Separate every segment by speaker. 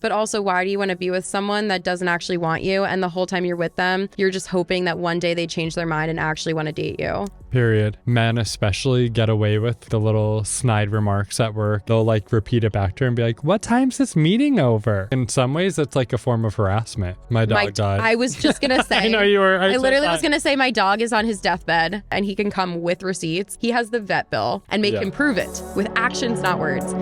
Speaker 1: but also why do you want to be with someone that doesn't actually want you? And the whole time you're with them, you're just hoping that one day they change their mind and actually want to date you.
Speaker 2: Period. Men especially get away with the little snide remarks at work. They'll like repeat it back to her and be like, what time's this meeting over? In some ways, it's like a form of harassment. My dog died.
Speaker 1: I was just going to say.
Speaker 2: I know you were.
Speaker 1: I literally was going to say my dog is on his deathbed and he can come with receipts. He has the vet bill and make him prove it with actions, not words.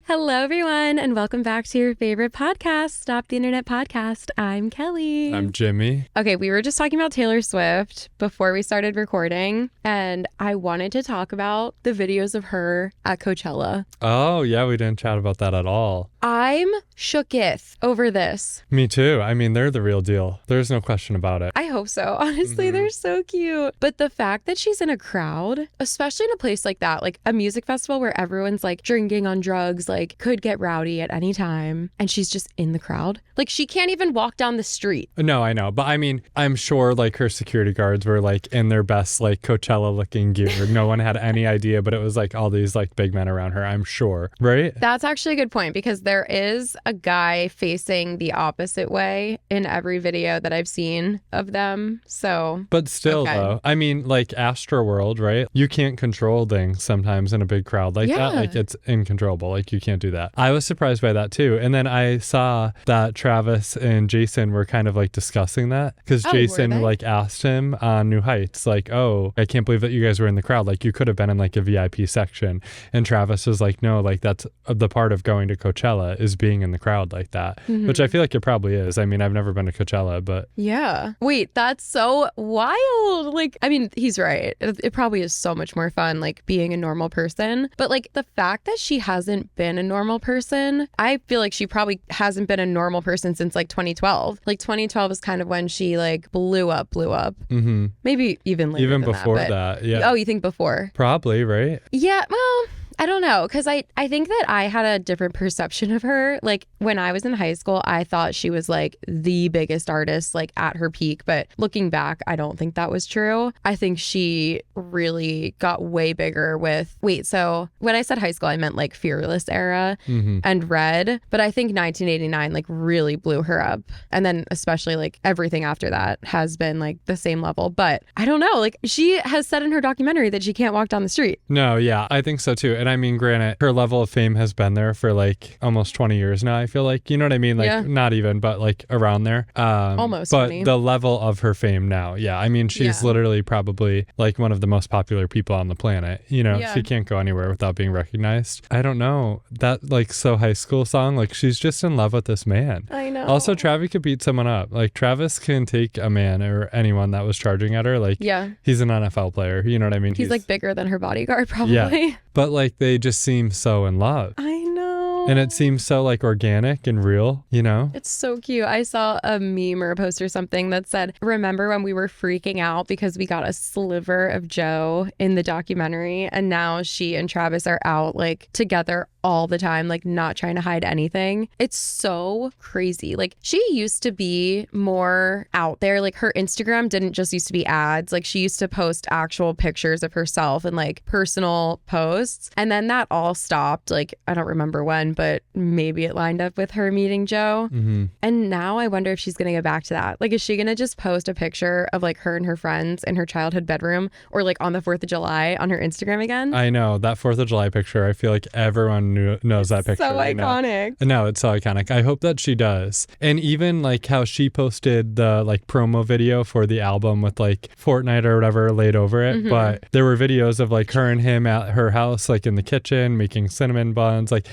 Speaker 1: Hello, everyone, and welcome back to your favorite podcast, Stop the Internet Podcast. I'm Kelee.
Speaker 2: I'm Jimmy.
Speaker 1: Okay, we were just talking about Taylor Swift before we started recording, and I wanted to talk about the videos of her at Coachella.
Speaker 2: Oh, yeah, we didn't chat about that at all.
Speaker 1: I'm shooketh over this.
Speaker 2: Me too. I mean, they're the real deal. There's no question about it.
Speaker 1: I hope so. Honestly, they're so cute. But the fact that she's in a crowd, especially in a place like that, like a music festival where everyone's like drinking on drugs, like could get rowdy at any time, and she's just in the crowd. Like she can't even walk down the street.
Speaker 2: No, I know. But I mean, I'm sure like her security guards were like in their best like Coachella looking gear. No one had any idea, but it was like all these like big men around her, I'm sure. Right?
Speaker 1: That's actually a good point because there is a guy facing the opposite way in every video that I've seen of them. So,
Speaker 2: but still though, I mean, like Astroworld, right? You can't control things sometimes in a big crowd like that. Like it's incontrollable. Like you can't do that. I was surprised by that too. And then I saw that Travis and Jason were kind of like discussing that because Jason like asked him on New Heights, like, oh, I can't believe that you guys were in the crowd. Like you could have been in like a VIP section. And Travis was like, no, like that's the part of going to Coachella is being in the crowd like that, which I feel like it probably is. I mean, I've never been to Coachella, but
Speaker 1: yeah. Wait, that's so wild. Like, I mean, he's right. It probably is so much more fun, like being a normal person. But like the fact that she hasn't been a normal person, I feel like she probably hasn't been a normal person since like 2012. Like 2012 is kind of when she like blew up. Mm-hmm. Maybe even later
Speaker 2: even
Speaker 1: than
Speaker 2: before
Speaker 1: that.
Speaker 2: Yeah.
Speaker 1: Oh, you think before?
Speaker 2: Probably, right?
Speaker 1: Yeah, well, I don't know, because I think that I had a different perception of her. Like when I was in high school, I thought she was like the biggest artist like at her peak. But looking back, I don't think that was true. I think she really got way bigger with, so when I said high school, I meant like Fearless era and Red. But I think 1989 like really blew her up. And then especially like everything after that has been like the same level. But I don't know, like she has said in her documentary that she can't walk down the street.
Speaker 2: No, yeah, I think so too. And I mean, granted, her level of fame has been there for like almost 20 years now, I feel like. You know what I mean? Like, not even, but like around there.
Speaker 1: Almost.
Speaker 2: But
Speaker 1: 20.
Speaker 2: the level of her fame now, yeah. I mean, she's literally probably like one of the most popular people on the planet. You know, she can't go anywhere without being recognized. I don't know. That like So High School song, like she's just in love with this man.
Speaker 1: I know.
Speaker 2: Also, Travis could beat someone up. Like Travis can take a man or anyone that was charging at her. Like, he's an NFL player. You know what I mean?
Speaker 1: He's like bigger than her bodyguard, probably.
Speaker 2: Yeah. But like they just seem so in love.
Speaker 1: I know.
Speaker 2: And it seems so like organic and real, you know?
Speaker 1: It's so cute. I saw a meme or a post or something that said, remember when we were freaking out because we got a sliver of Joe in the documentary and now she and Travis are out like together all the time, like not trying to hide anything. It's so crazy. Like she used to be more out there. Like her Instagram didn't just used to be ads. Like she used to post actual pictures of herself and like personal posts. And then that all stopped. Like I don't remember when, but maybe it lined up with her meeting Joe. And now I wonder if she's going to go back to that. Like, is she going to just post a picture of like her and her friends in her childhood bedroom or like on the 4th of July on her Instagram again?
Speaker 2: I know that 4th of July picture. I feel like everyone knows that picture.
Speaker 1: So iconic.
Speaker 2: No, it's so iconic. I hope that she does. And even like how she posted the like promo video for the album with like Fortnite or whatever laid over it. But there were videos of like her and him at her house, like in the kitchen, making cinnamon buns, like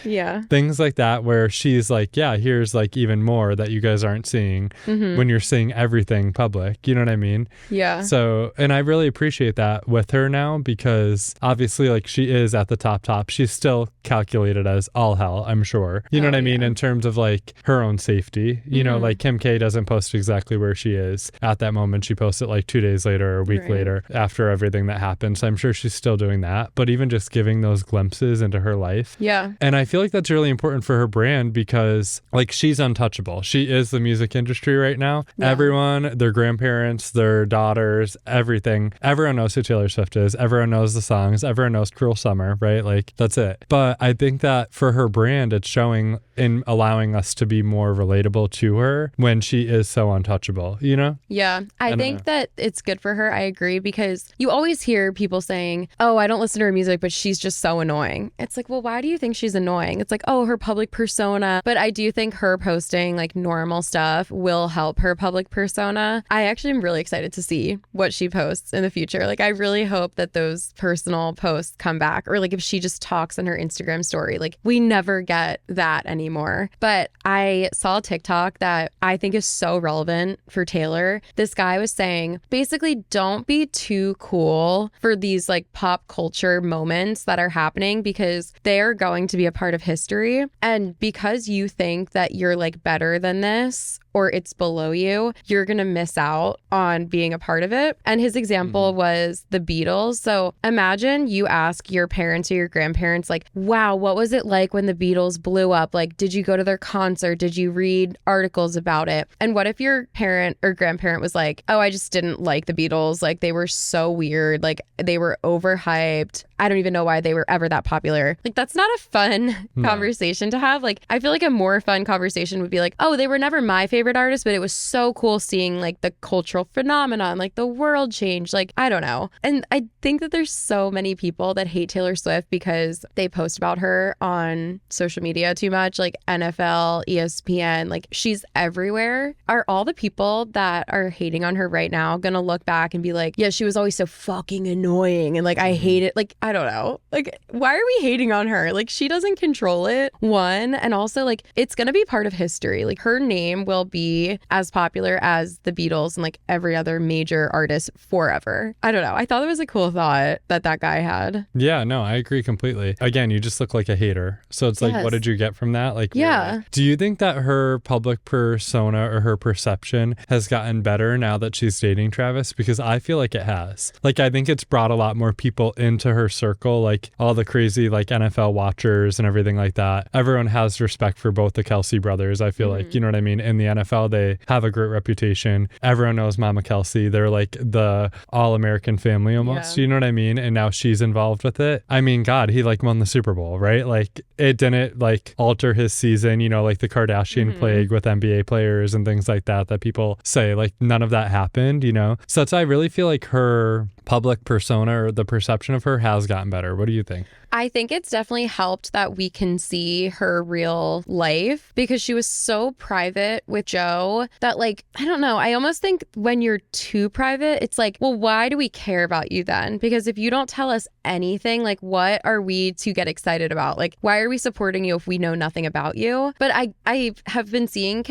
Speaker 2: things like that where she's like, yeah, here's like even more that you guys aren't seeing when you're seeing everything public. You know what I mean?
Speaker 1: Yeah.
Speaker 2: So, and I really appreciate that with her now because obviously like she is at the top. She's still calculated as all hell, I'm sure. You know what I mean? In terms of like her own safety, you know, like Kim K doesn't post exactly where she is at that moment. She posts it like 2 days later or a week later after everything that happened. So I'm sure she's still doing that. But even just giving those glimpses into her life.
Speaker 1: Yeah.
Speaker 2: And I feel like that's really really important for her brand because like she's untouchable. She is the music industry right now. Yeah. Everyone, their grandparents, their daughters, everything. Everyone knows who Taylor Swift is. Everyone knows the songs. Everyone knows Cruel Summer, right? Like that's it. But I think that for her brand, it's showing in allowing us to be more relatable to her when she is so untouchable, you know?
Speaker 1: Yeah. I think that it's good for her. I agree, because you always hear people saying, oh, I don't listen to her music, but she's just so annoying. It's like, well, why do you think she's annoying? It's like, oh, her public persona. But I do think her posting like normal stuff will help her public persona. I actually am really excited to see what she posts in the future. Like, I really hope that those personal posts come back, or like if she just talks on her Instagram story. Like, we never get that anymore. But I saw a TikTok that I think is so relevant for Taylor. This guy was saying, basically, don't be too cool for these like pop culture moments that are happening, because they are going to be a part of history. And because you think that you're like better than this, or it's below you, you're going to miss out on being a part of it. And his example was the Beatles. So imagine you ask your parents or your grandparents, like, wow, what was it like when the Beatles blew up? Like, did you go to their concert? Did you read articles about it? And what if your parent or grandparent was like, oh, I just didn't like the Beatles. Like, they were so weird. Like, they were overhyped. I don't even know why they were ever that popular. Like, that's not a fun conversation to have. Like, I feel like a more fun conversation would be like, oh, they were never my favorite artist, but it was so cool seeing like the cultural phenomenon, like the world change. Like, I don't know. And I think that there's so many people that hate Taylor Swift because they post about her on social media too much, like NFL, ESPN, like she's everywhere. Are all the people that are hating on her right now gonna look back and be like, yeah, she was always so fucking annoying and like I hate it? Like, I don't know. Like, why are we hating on her? Like, she doesn't control it, one. And also, like, it's gonna be part of history. Like, her name will be as popular as the Beatles and like every other major artist forever. I don't know. I thought it was a cool thought that guy had.
Speaker 2: Yeah, no, I agree completely. Again, you just look like a hater. So it's like, what did you get from that? Like,
Speaker 1: yeah.
Speaker 2: Really? Do you think that her public persona or her perception has gotten better now that she's dating Travis? Because I feel like it has. Like, I think it's brought a lot more people into her circle, like all the crazy like NFL watchers and everything like that. Everyone has respect for both the Kelce brothers. I feel like, you know what I mean? In the NFL, they have a great reputation. Everyone knows Mama Kelce. They're like the all-American family almost. You know what I mean? And now she's involved with it. I mean, God, he like won the Super Bowl, right? Like, it didn't like alter his season, you know, like the Kardashian plague with NBA players and things like that people say, like none of that happened, you know? So I really feel like her public persona or the perception of her has gotten better. What do you think?
Speaker 1: I think it's definitely helped that we can see her real life, because she was so private with Joe that, like, I don't know. I almost think when you're too private, it's like, well, why do we care about you then? Because if you don't tell us anything, like, what are we to get excited about? Like, why are we supporting you if we know nothing about you? But I have been seeing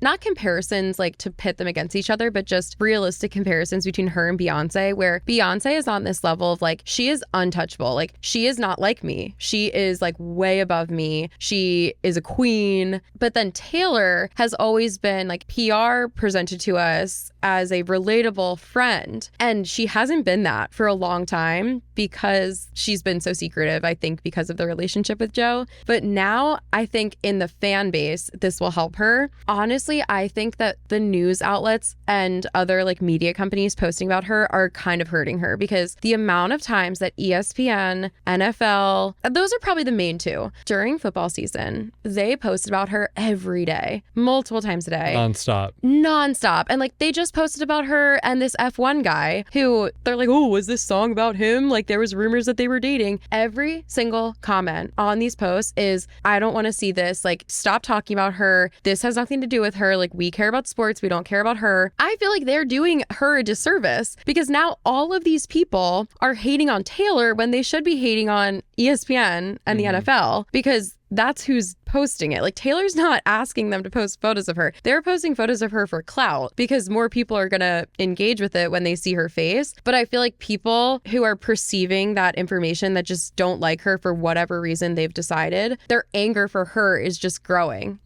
Speaker 1: not comparisons like to pit them against each other, but just realistic comparisons between her and Beyonce, where Beyonce is on this level of like, she is untouchable. Like, she is not like me. She is like way above me. She is a queen. But then Taylor has always been like PR presented to us as a relatable friend. And she hasn't been that for a long time because she's been so secretive, I think, because of the relationship with Joe. But now I think in the fan base, this will help her. Honestly, I think that the news outlets and other like media companies posting about her are kind of hurting her, because the amount of times that ESPN, NFL, those are probably the main two. During football season, they posted about her every day, multiple times a day. Nonstop. And like, they just posted about her and this F1 guy who they're like, oh, was this song about him? Like, there was rumors that they were dating. Every single comment on these posts is, I don't want to see this. Like, stop talking about her. This has nothing to do with her. Like, we care about sports. We don't care about her. I feel like they're doing her a disservice, because now all of these people are hating on Taylor when they should be hating on ESPN and the NFL, because that's who's posting it. Like Taylor's not asking them to post photos of her. They're posting photos of her for clout because more people are going to engage with it when they see her face. But I feel like people who are perceiving that information that just don't like her for whatever reason they've decided, their anger for her is just growing.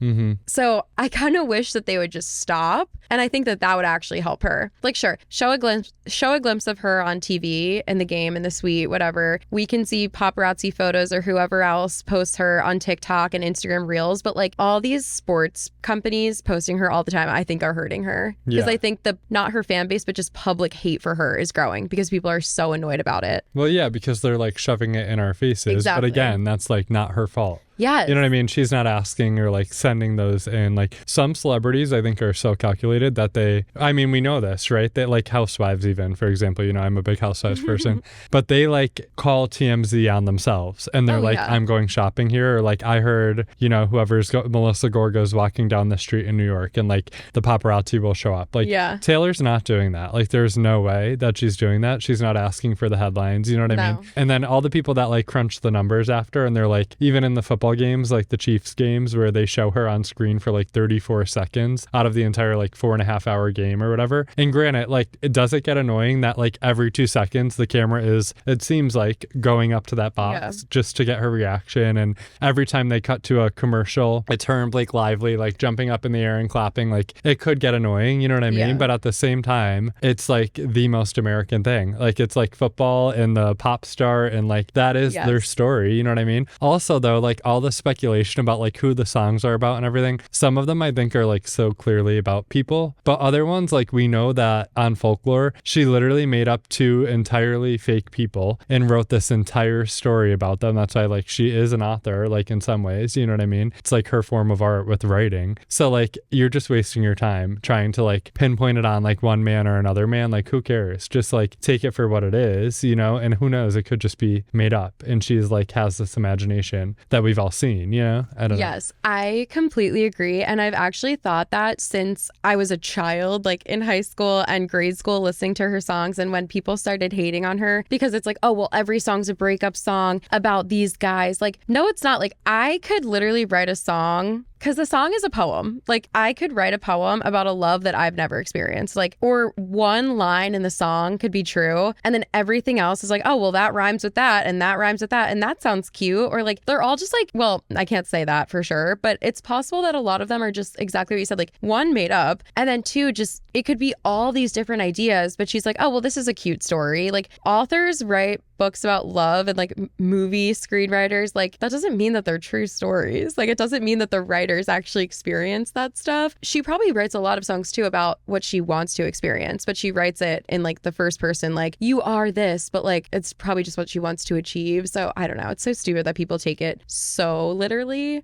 Speaker 1: So I kind of wish that they would just stop. And I think that that would actually help her. Like, sure, show a glimpse of her on TV in the game, in the suite, whatever. We can see paparazzi photos or whoever else posts her on TikTok and Instagram Reels. But like all these sports companies posting her all the time, I think are hurting her. Because I think not her fan base, but just public hate for her is growing because people are so annoyed about it.
Speaker 2: Well, yeah, because they're like shoving it in our faces.
Speaker 1: Exactly.
Speaker 2: But again, that's like not her fault.
Speaker 1: Yes.
Speaker 2: You know what I mean? She's not asking or like sending those in. Like some celebrities, I think, are so calculated that we know this, right? That like housewives, even, for example, you know, I'm a big housewives person, but they like call TMZ on themselves and they're I'm going shopping here. Or like I heard, you know, Melissa Gorga's walking down the street in New York and like the paparazzi will show up. Like Taylor's not doing that. Like there's no way that she's doing that. She's not asking for the headlines. You know what I mean? And then all the people that like crunch the numbers after and they're like, even in the football games, like the Chiefs games where they show her on screen for like 34 seconds out of the entire like 4.5 hour game or whatever. And granted, like does it get annoying that like every 2 seconds the camera is, it seems like, going up to that box just to get her reaction, and every time they cut to a commercial it's her and Blake Lively like jumping up in the air and clapping. Like it could get annoying, you know what I mean? But at the same time it's like the most American thing. Like it's like football and the pop star and like that is their story, you know what I mean? Also though, like all the speculation about like who the songs are about and everything, some of them I think are like so clearly about people, but other ones, like we know that on Folklore she literally made up 2 entirely fake people and wrote this entire story about them. That's why like she is an author, like in some ways, you know what I mean? It's like her form of art with writing. So like you're just wasting your time trying to like pinpoint it on like one man or another man. Like who cares? Just like take it for what it is, you know? And who knows, it could just be made up and she's like has this imagination that we've all seen, you know? I don't know.
Speaker 1: Yes, I completely agree. And I've actually thought that since I was a child, like in high school and grade school, listening to her songs. And when people started hating on her because it's like, oh, well, every song's a breakup song about these guys. Like, no, it's not. Like I could literally write a song because the song is a poem. Like I could write a poem about a love that I've never experienced. Like, or one line in the song could be true. And then everything else is like, oh, well, that rhymes with that. And that rhymes with that. And that sounds cute. Or like, they're all just like, well, I can't say that for sure, but it's possible that a lot of them are just exactly what you said. Like 1, made up. And then 2, just, it could be all these different ideas, but she's like, oh, well, this is a cute story. Like authors write books about love and like movie screenwriters, like that doesn't mean that they're true stories. Like it doesn't mean that the writers actually experience that stuff. She probably writes a lot of songs too about what she wants to experience, but she writes it in like the first person, like you are this, but like it's probably just what she wants to achieve. So I don't know. It's so stupid that people take it so literally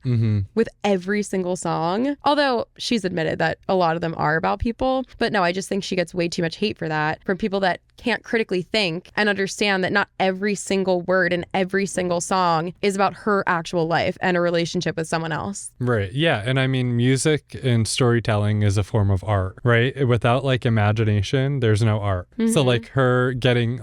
Speaker 1: with every single song. Although she's admitted that a lot of them are about people, but no, I just think she gets way too much hate for that from people that can't critically think and understand that not every single word in every single song is about her actual life and a relationship with someone else.
Speaker 2: Right. Yeah. And I mean, music and storytelling is a form of art, right? Without like imagination, there's no art. So like we're getting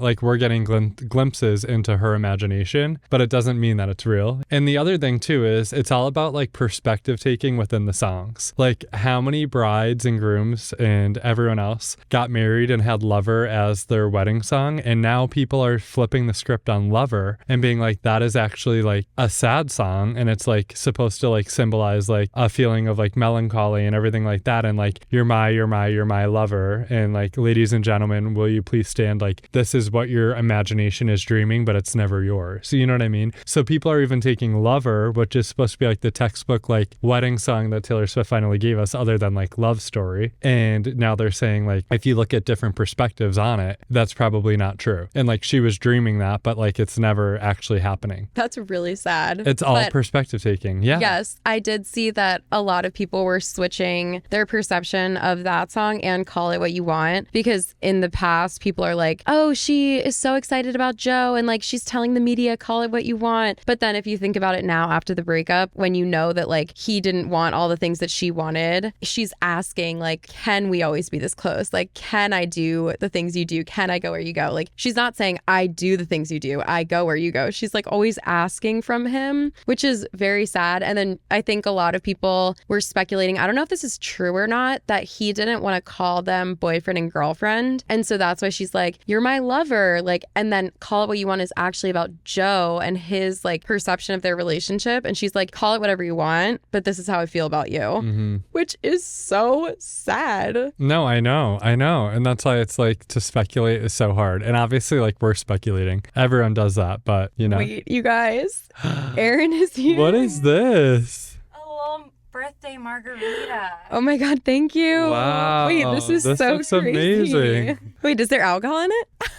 Speaker 2: glimpses into her imagination, but it doesn't mean that it's real. And the other thing too is it's all about like perspective taking within the songs. Like how many brides and grooms and everyone else got married and had Lover as their wedding song, and now people are flipping the script on Lover and being like, that is actually like a sad song, and it's like supposed to like symbolize like a feeling of like melancholy and everything like that, and like you're my lover, and like ladies and gentlemen, will you please stand, like this is what your imagination is dreaming, but it's never yours. So you know what I mean? So people are even taking Lover, which is supposed to be like the textbook like wedding song that Taylor Swift finally gave us, other than like Love Story, and now they're saying like if you look at different perspectives on it, that's probably not true, and like she was dreaming that, but like it's never actually happening.
Speaker 1: That's really sad.
Speaker 2: It's all perspective taking. Yeah.
Speaker 1: Yes, I did see that a lot of people were switching their perception of that song and Call It What You Want, because in the past people are like, oh, she is so excited about Joe and like she's telling the media call it what you want. But then if you think about it now after the breakup, when you know that like he didn't want all the things that she wanted, she's asking like, can we always be this close? Like, can I do the things you do? Can I go where you go? Like, she's not saying I do the the things you do. I go where you go. She's like always asking from him, which is very sad. And then I think a lot of people were speculating, I don't know if this is true or not, that he didn't want to call them boyfriend and girlfriend. And so that's why she's like, you're my lover. Like, and then call it what you want is actually about Joe and his like perception of their relationship. And she's like, call it whatever you want, but this is how I feel about you, which is so sad.
Speaker 2: No, I know. And that's why it's like to speculate is so hard. And obviously like we're speculating. Everyone does that, but you know.
Speaker 1: Wait, you guys, Aaron is here.
Speaker 2: What is this?
Speaker 3: A little birthday margarita.
Speaker 1: Oh my God, thank you.
Speaker 2: Wow.
Speaker 1: Wait, this is so
Speaker 2: looks
Speaker 1: crazy.
Speaker 2: amazing.
Speaker 1: Wait, is there alcohol in it?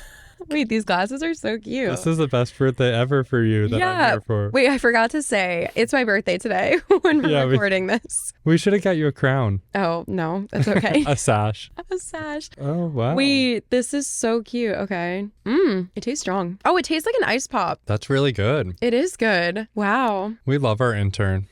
Speaker 1: Wait, these glasses are so cute.
Speaker 2: This is the best birthday ever for you that I'm here for.
Speaker 1: Wait, I forgot to say, it's my birthday today when we're recording this.
Speaker 2: We should have got you a crown.
Speaker 1: Oh, no, that's okay.
Speaker 2: A sash.
Speaker 1: A sash.
Speaker 2: Oh, wow.
Speaker 1: Wait, this is so cute. Okay. It tastes strong. Oh, it tastes like an ice pop.
Speaker 2: That's really good.
Speaker 1: It is good. Wow.
Speaker 2: We love our intern.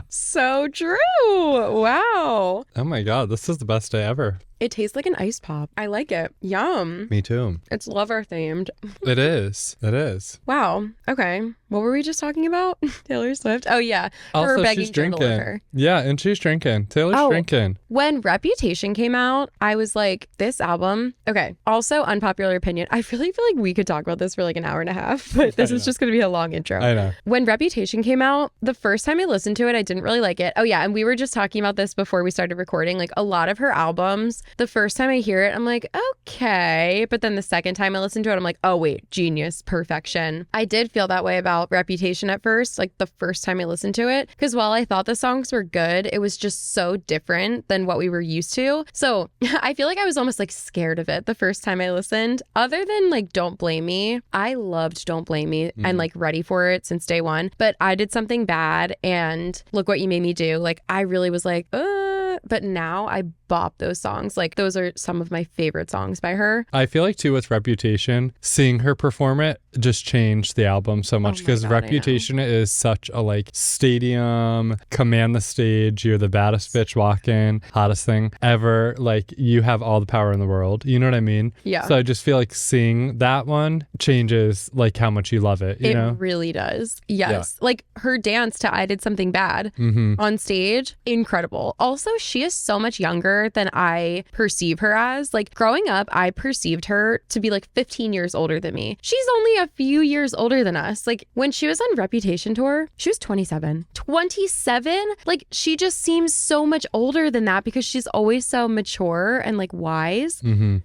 Speaker 1: So true. Wow.
Speaker 2: Oh my God, this is the best day ever.
Speaker 1: It tastes like an ice pop. I like it. Yum.
Speaker 2: Me too.
Speaker 1: It's lover themed.
Speaker 2: It is. It is.
Speaker 1: Wow. Okay. What were we just talking about? Taylor Swift? Oh, yeah. Her
Speaker 2: Also,
Speaker 1: begging
Speaker 2: she's
Speaker 1: Joe to
Speaker 2: drinking.
Speaker 1: love her.
Speaker 2: Yeah, and she's drinking. Taylor's drinking.
Speaker 1: When Reputation came out, I was like, this album. Okay. Also, unpopular opinion. I really feel like we could talk about this for like an hour and a half, but this is just going to be a long intro.
Speaker 2: I know.
Speaker 1: When Reputation came out, the first time I listened to it, I didn't really like it. Oh, yeah. And we were just talking about this before we started recording. Like a lot of her albums, the first time I hear it, I'm like, okay. But then the second time I listen to it, I'm like, oh, wait, genius, perfection. I did feel that way about Reputation at first, like the first time I listened to it, because while I thought the songs were good, it was just so different than what we were used to. So I feel like I was almost like scared of it the first time I listened. Other than like Don't Blame Me, I loved Don't Blame Me and like ready for it since day one. But I Did Something Bad and Look What You Made Me Do. Like I really was like, but now I bop those songs. Like those are some of my favorite songs by her.
Speaker 2: I feel like too with Reputation, seeing her perform it just changed the album so much because Reputation is such a like stadium, command the stage, you're the baddest bitch walking, hottest thing ever. Like you have all the power in the world. You know what I mean?
Speaker 1: Yeah.
Speaker 2: So I just feel like seeing that one changes like how much you love it. You know?
Speaker 1: It really does. Yes. Yeah. Like her dance to I Did Something Bad on stage, incredible. Also, she is so much younger than I perceive her as. Like growing up, I perceived her to be like 15 years older than me. She's only a few years older than us. Like when she was on Reputation tour, she was 27. 27? Like she just seems so much older than that because she's always so mature and like wise.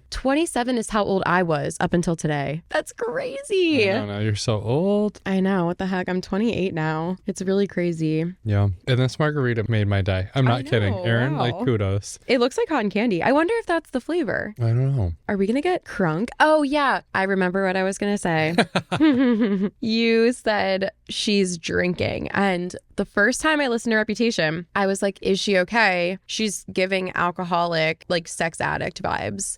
Speaker 1: 27 is how old I was up until today. That's crazy.
Speaker 2: I don't know. You're so old.
Speaker 1: I know. What the heck? I'm 28 now. It's really crazy.
Speaker 2: Yeah. And this margarita made my day. I'm not kidding. Aaron, like kudos.
Speaker 1: It looks like cotton candy. I wonder if that's the flavor.
Speaker 2: I don't know.
Speaker 1: Are we going to get crunk? Oh, yeah. I remember what I was going to say. You said she's drinking. And the first time I listened to Reputation, I was like, is she okay? She's giving alcoholic, like sex addict vibes.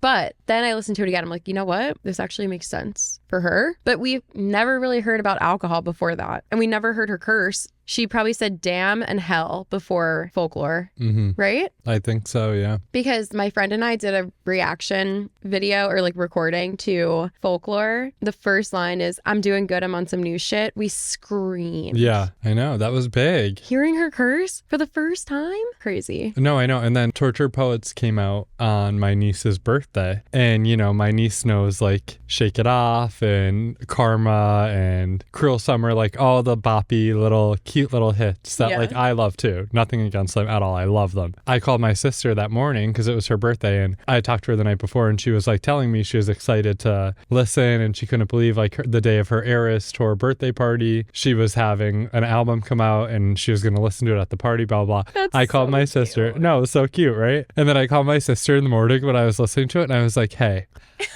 Speaker 1: But then I listened to it again. I'm like, you know what? This actually makes sense for her. But we've never really heard about alcohol before that. And we never heard her curse. She probably said damn and hell before Folklore, right?
Speaker 2: I think so, yeah.
Speaker 1: Because my friend and I did a reaction video or like recording to Folklore. The first line is, I'm doing good, I'm on some new shit. We screamed.
Speaker 2: Yeah, I know. That was big.
Speaker 1: Hearing her curse for the first time? Crazy.
Speaker 2: No, I know. And then Tortured Poets came out on my niece's birthday. And, you know, my niece knows like Shake It Off and Karma and Cruel Summer, like all the boppy little cute little hits that like I love too. Nothing against them at all. I love them. I called my sister that morning because it was her birthday and I talked to her the night before and she was like telling me she was excited to listen and she couldn't believe like the day of her Eras tour birthday party, she was having an album come out and she was going to listen to it at the party, blah, blah. I called my sister. No, it was so cute, right? And then I called my sister in the morning when I was listening to it and I was like, hey,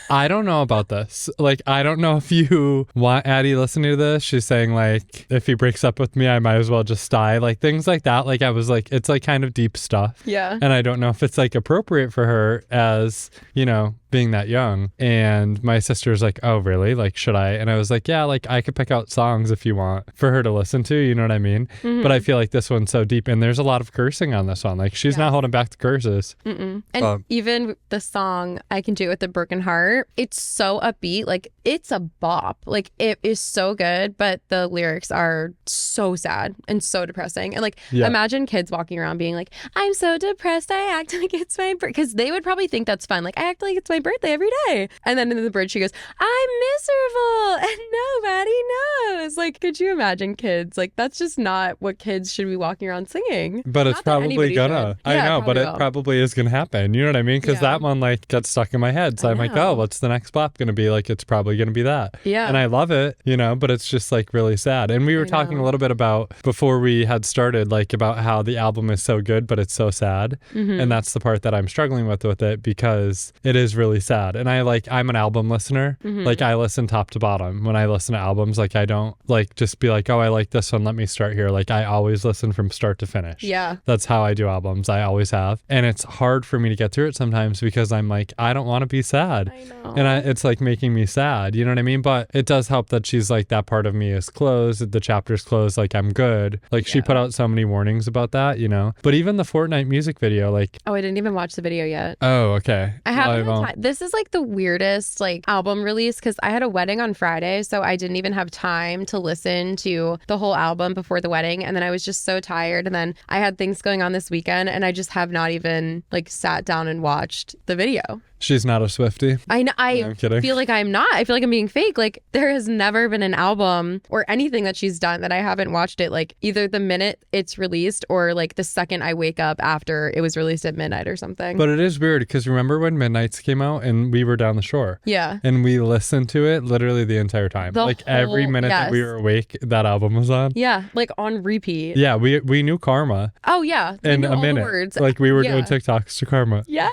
Speaker 2: I don't know about this. Like, I don't know if you want Addie listening to this. She's saying like, if he breaks up with me, I might as well just die. Like things like that. Like I was like, it's like kind of deep stuff.
Speaker 1: Yeah.
Speaker 2: And I don't know if it's like appropriate for her as, you know, being that young. And my sister's like, oh, really? Like, should I? And I was like, yeah, like I could pick out songs if you want for her to listen to, you know what I mean? But I feel like this one's so deep, and there's a lot of cursing on this one. Like, she's not holding back the curses.
Speaker 1: And even the song I Can Do It With a Broken Heart, it's so upbeat. Like, it's a bop. Like, it is so good, but the lyrics are so sad and so depressing. And like, imagine kids walking around being like, I'm so depressed, I act like it's my birthday. Because they would probably think that's fun. Like, I act like it's my birthday every day. And then in the bridge, she goes, I'm miserable and nobody knows. Like, could you imagine kids? Like, that's just not what kids should be walking around singing.
Speaker 2: But it's probably gonna. I know, but it probably is gonna happen. You know what I mean? Because that one like gets stuck in my head. So I'm like, oh, what's the next bop gonna be? Like, it's probably gonna be that.
Speaker 1: Yeah.
Speaker 2: And I love it, you know, but it's just like really sad. And we were talking a little bit about, before we had started, like about how the album is so good, but it's so sad. And that's the part that I'm struggling with it, because it is really sad. And I'm an album listener. Like, I listen top to bottom when I listen to albums. Like, I don't like just be like, oh, I like this one, let me start here. Like, I always listen from start to finish.
Speaker 1: Yeah.
Speaker 2: That's how I do albums. I always have. And it's hard for me to get through it sometimes because I'm like, I don't want to be sad.
Speaker 1: I know.
Speaker 2: And it's like making me sad. You know what I mean? But it does help that she's like, that part of me is closed. The chapter's closed. Like, I'm good. Like, she put out so many warnings about that, you know? But even the Fortnite music video, like...
Speaker 1: Oh, I didn't even watch the video yet.
Speaker 2: Oh, okay.
Speaker 1: I haven't had time. This is like the weirdest like album release because I had a wedding on Friday, so I didn't even have time to listen to the whole album before the wedding. And then I was just so tired. And then I had things going on this weekend, and I just have not even like sat down and watched the video.
Speaker 2: She's not a Swiftie.
Speaker 1: I know.
Speaker 2: I'm kidding.
Speaker 1: Feel like I'm not. I feel like I'm being fake. Like, there has never been an album or anything that she's done that I haven't watched it like either the minute it's released or like the second I wake up after it was released at midnight or something.
Speaker 2: But it is weird because remember when Midnights came out and we were down the shore?
Speaker 1: Yeah.
Speaker 2: And we listened to it literally the entire time. Every minute that we were awake, that album was on.
Speaker 1: Yeah. Like on repeat.
Speaker 2: Yeah. We knew Karma.
Speaker 1: Oh, yeah.
Speaker 2: In a minute.
Speaker 1: Words.
Speaker 2: Like, we were doing TikToks to Karma.
Speaker 1: Yes.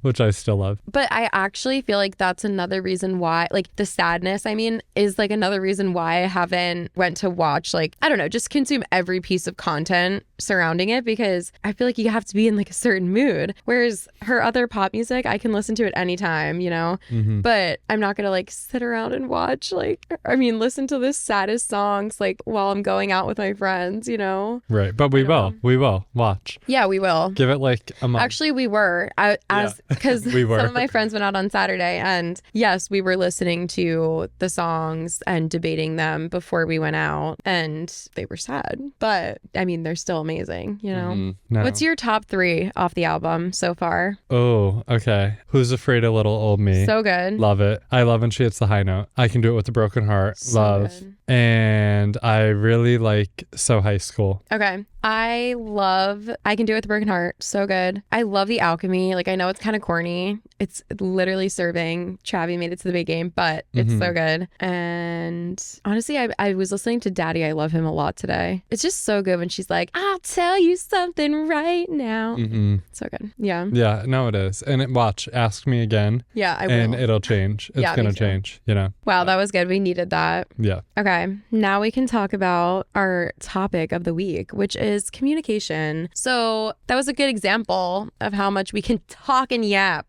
Speaker 2: Which I still love.
Speaker 1: But I actually feel like that's another reason why, like, the sadness, I mean, is like another reason why I haven't went to watch, like, I don't know, just consume every piece of content surrounding it, because I feel like you have to be in like a certain mood. Whereas her other pop music, I can listen to it anytime, you know? But I'm not going to like sit around and watch, like, I mean, listen to the saddest songs, like, while I'm going out with my friends, you know?
Speaker 2: Right. But we will. We will watch.
Speaker 1: Yeah, we will.
Speaker 2: Give it like a month.
Speaker 1: Actually, we were. Because some of my friends went out on Saturday, and yes, we were listening to the songs and debating them before we went out, and they were sad. But I mean, they're still amazing, you know?
Speaker 2: No.
Speaker 1: What's your top 3 off the album so far?
Speaker 2: Oh, okay. Who's Afraid of Little Old Me?
Speaker 1: So good.
Speaker 2: Love it. I love when she hits the high note. I Can Do It With a Broken Heart.
Speaker 1: So
Speaker 2: love.
Speaker 1: good.
Speaker 2: And I really like So High School.
Speaker 1: Okay. I love I Can Do It With a Broken Heart. So good. I love The Alchemy. Like, I know it's kind of corny. It's literally serving Travi made it to the big game, but it's so good. And honestly, I was listening to Daddy I Love Him a lot today. It's just so good when she's like, I'll tell you something right now. So good. Yeah.
Speaker 2: Yeah, no, it is. And watch, Ask Me Again.
Speaker 1: Yeah, I will.
Speaker 2: And it'll change. It's going to change, you know?
Speaker 1: Wow, that was good. We needed that.
Speaker 2: Yeah.
Speaker 1: Okay. Now we can talk about our topic of the week, which is communication. So that was a good example of how much we can talk and yap.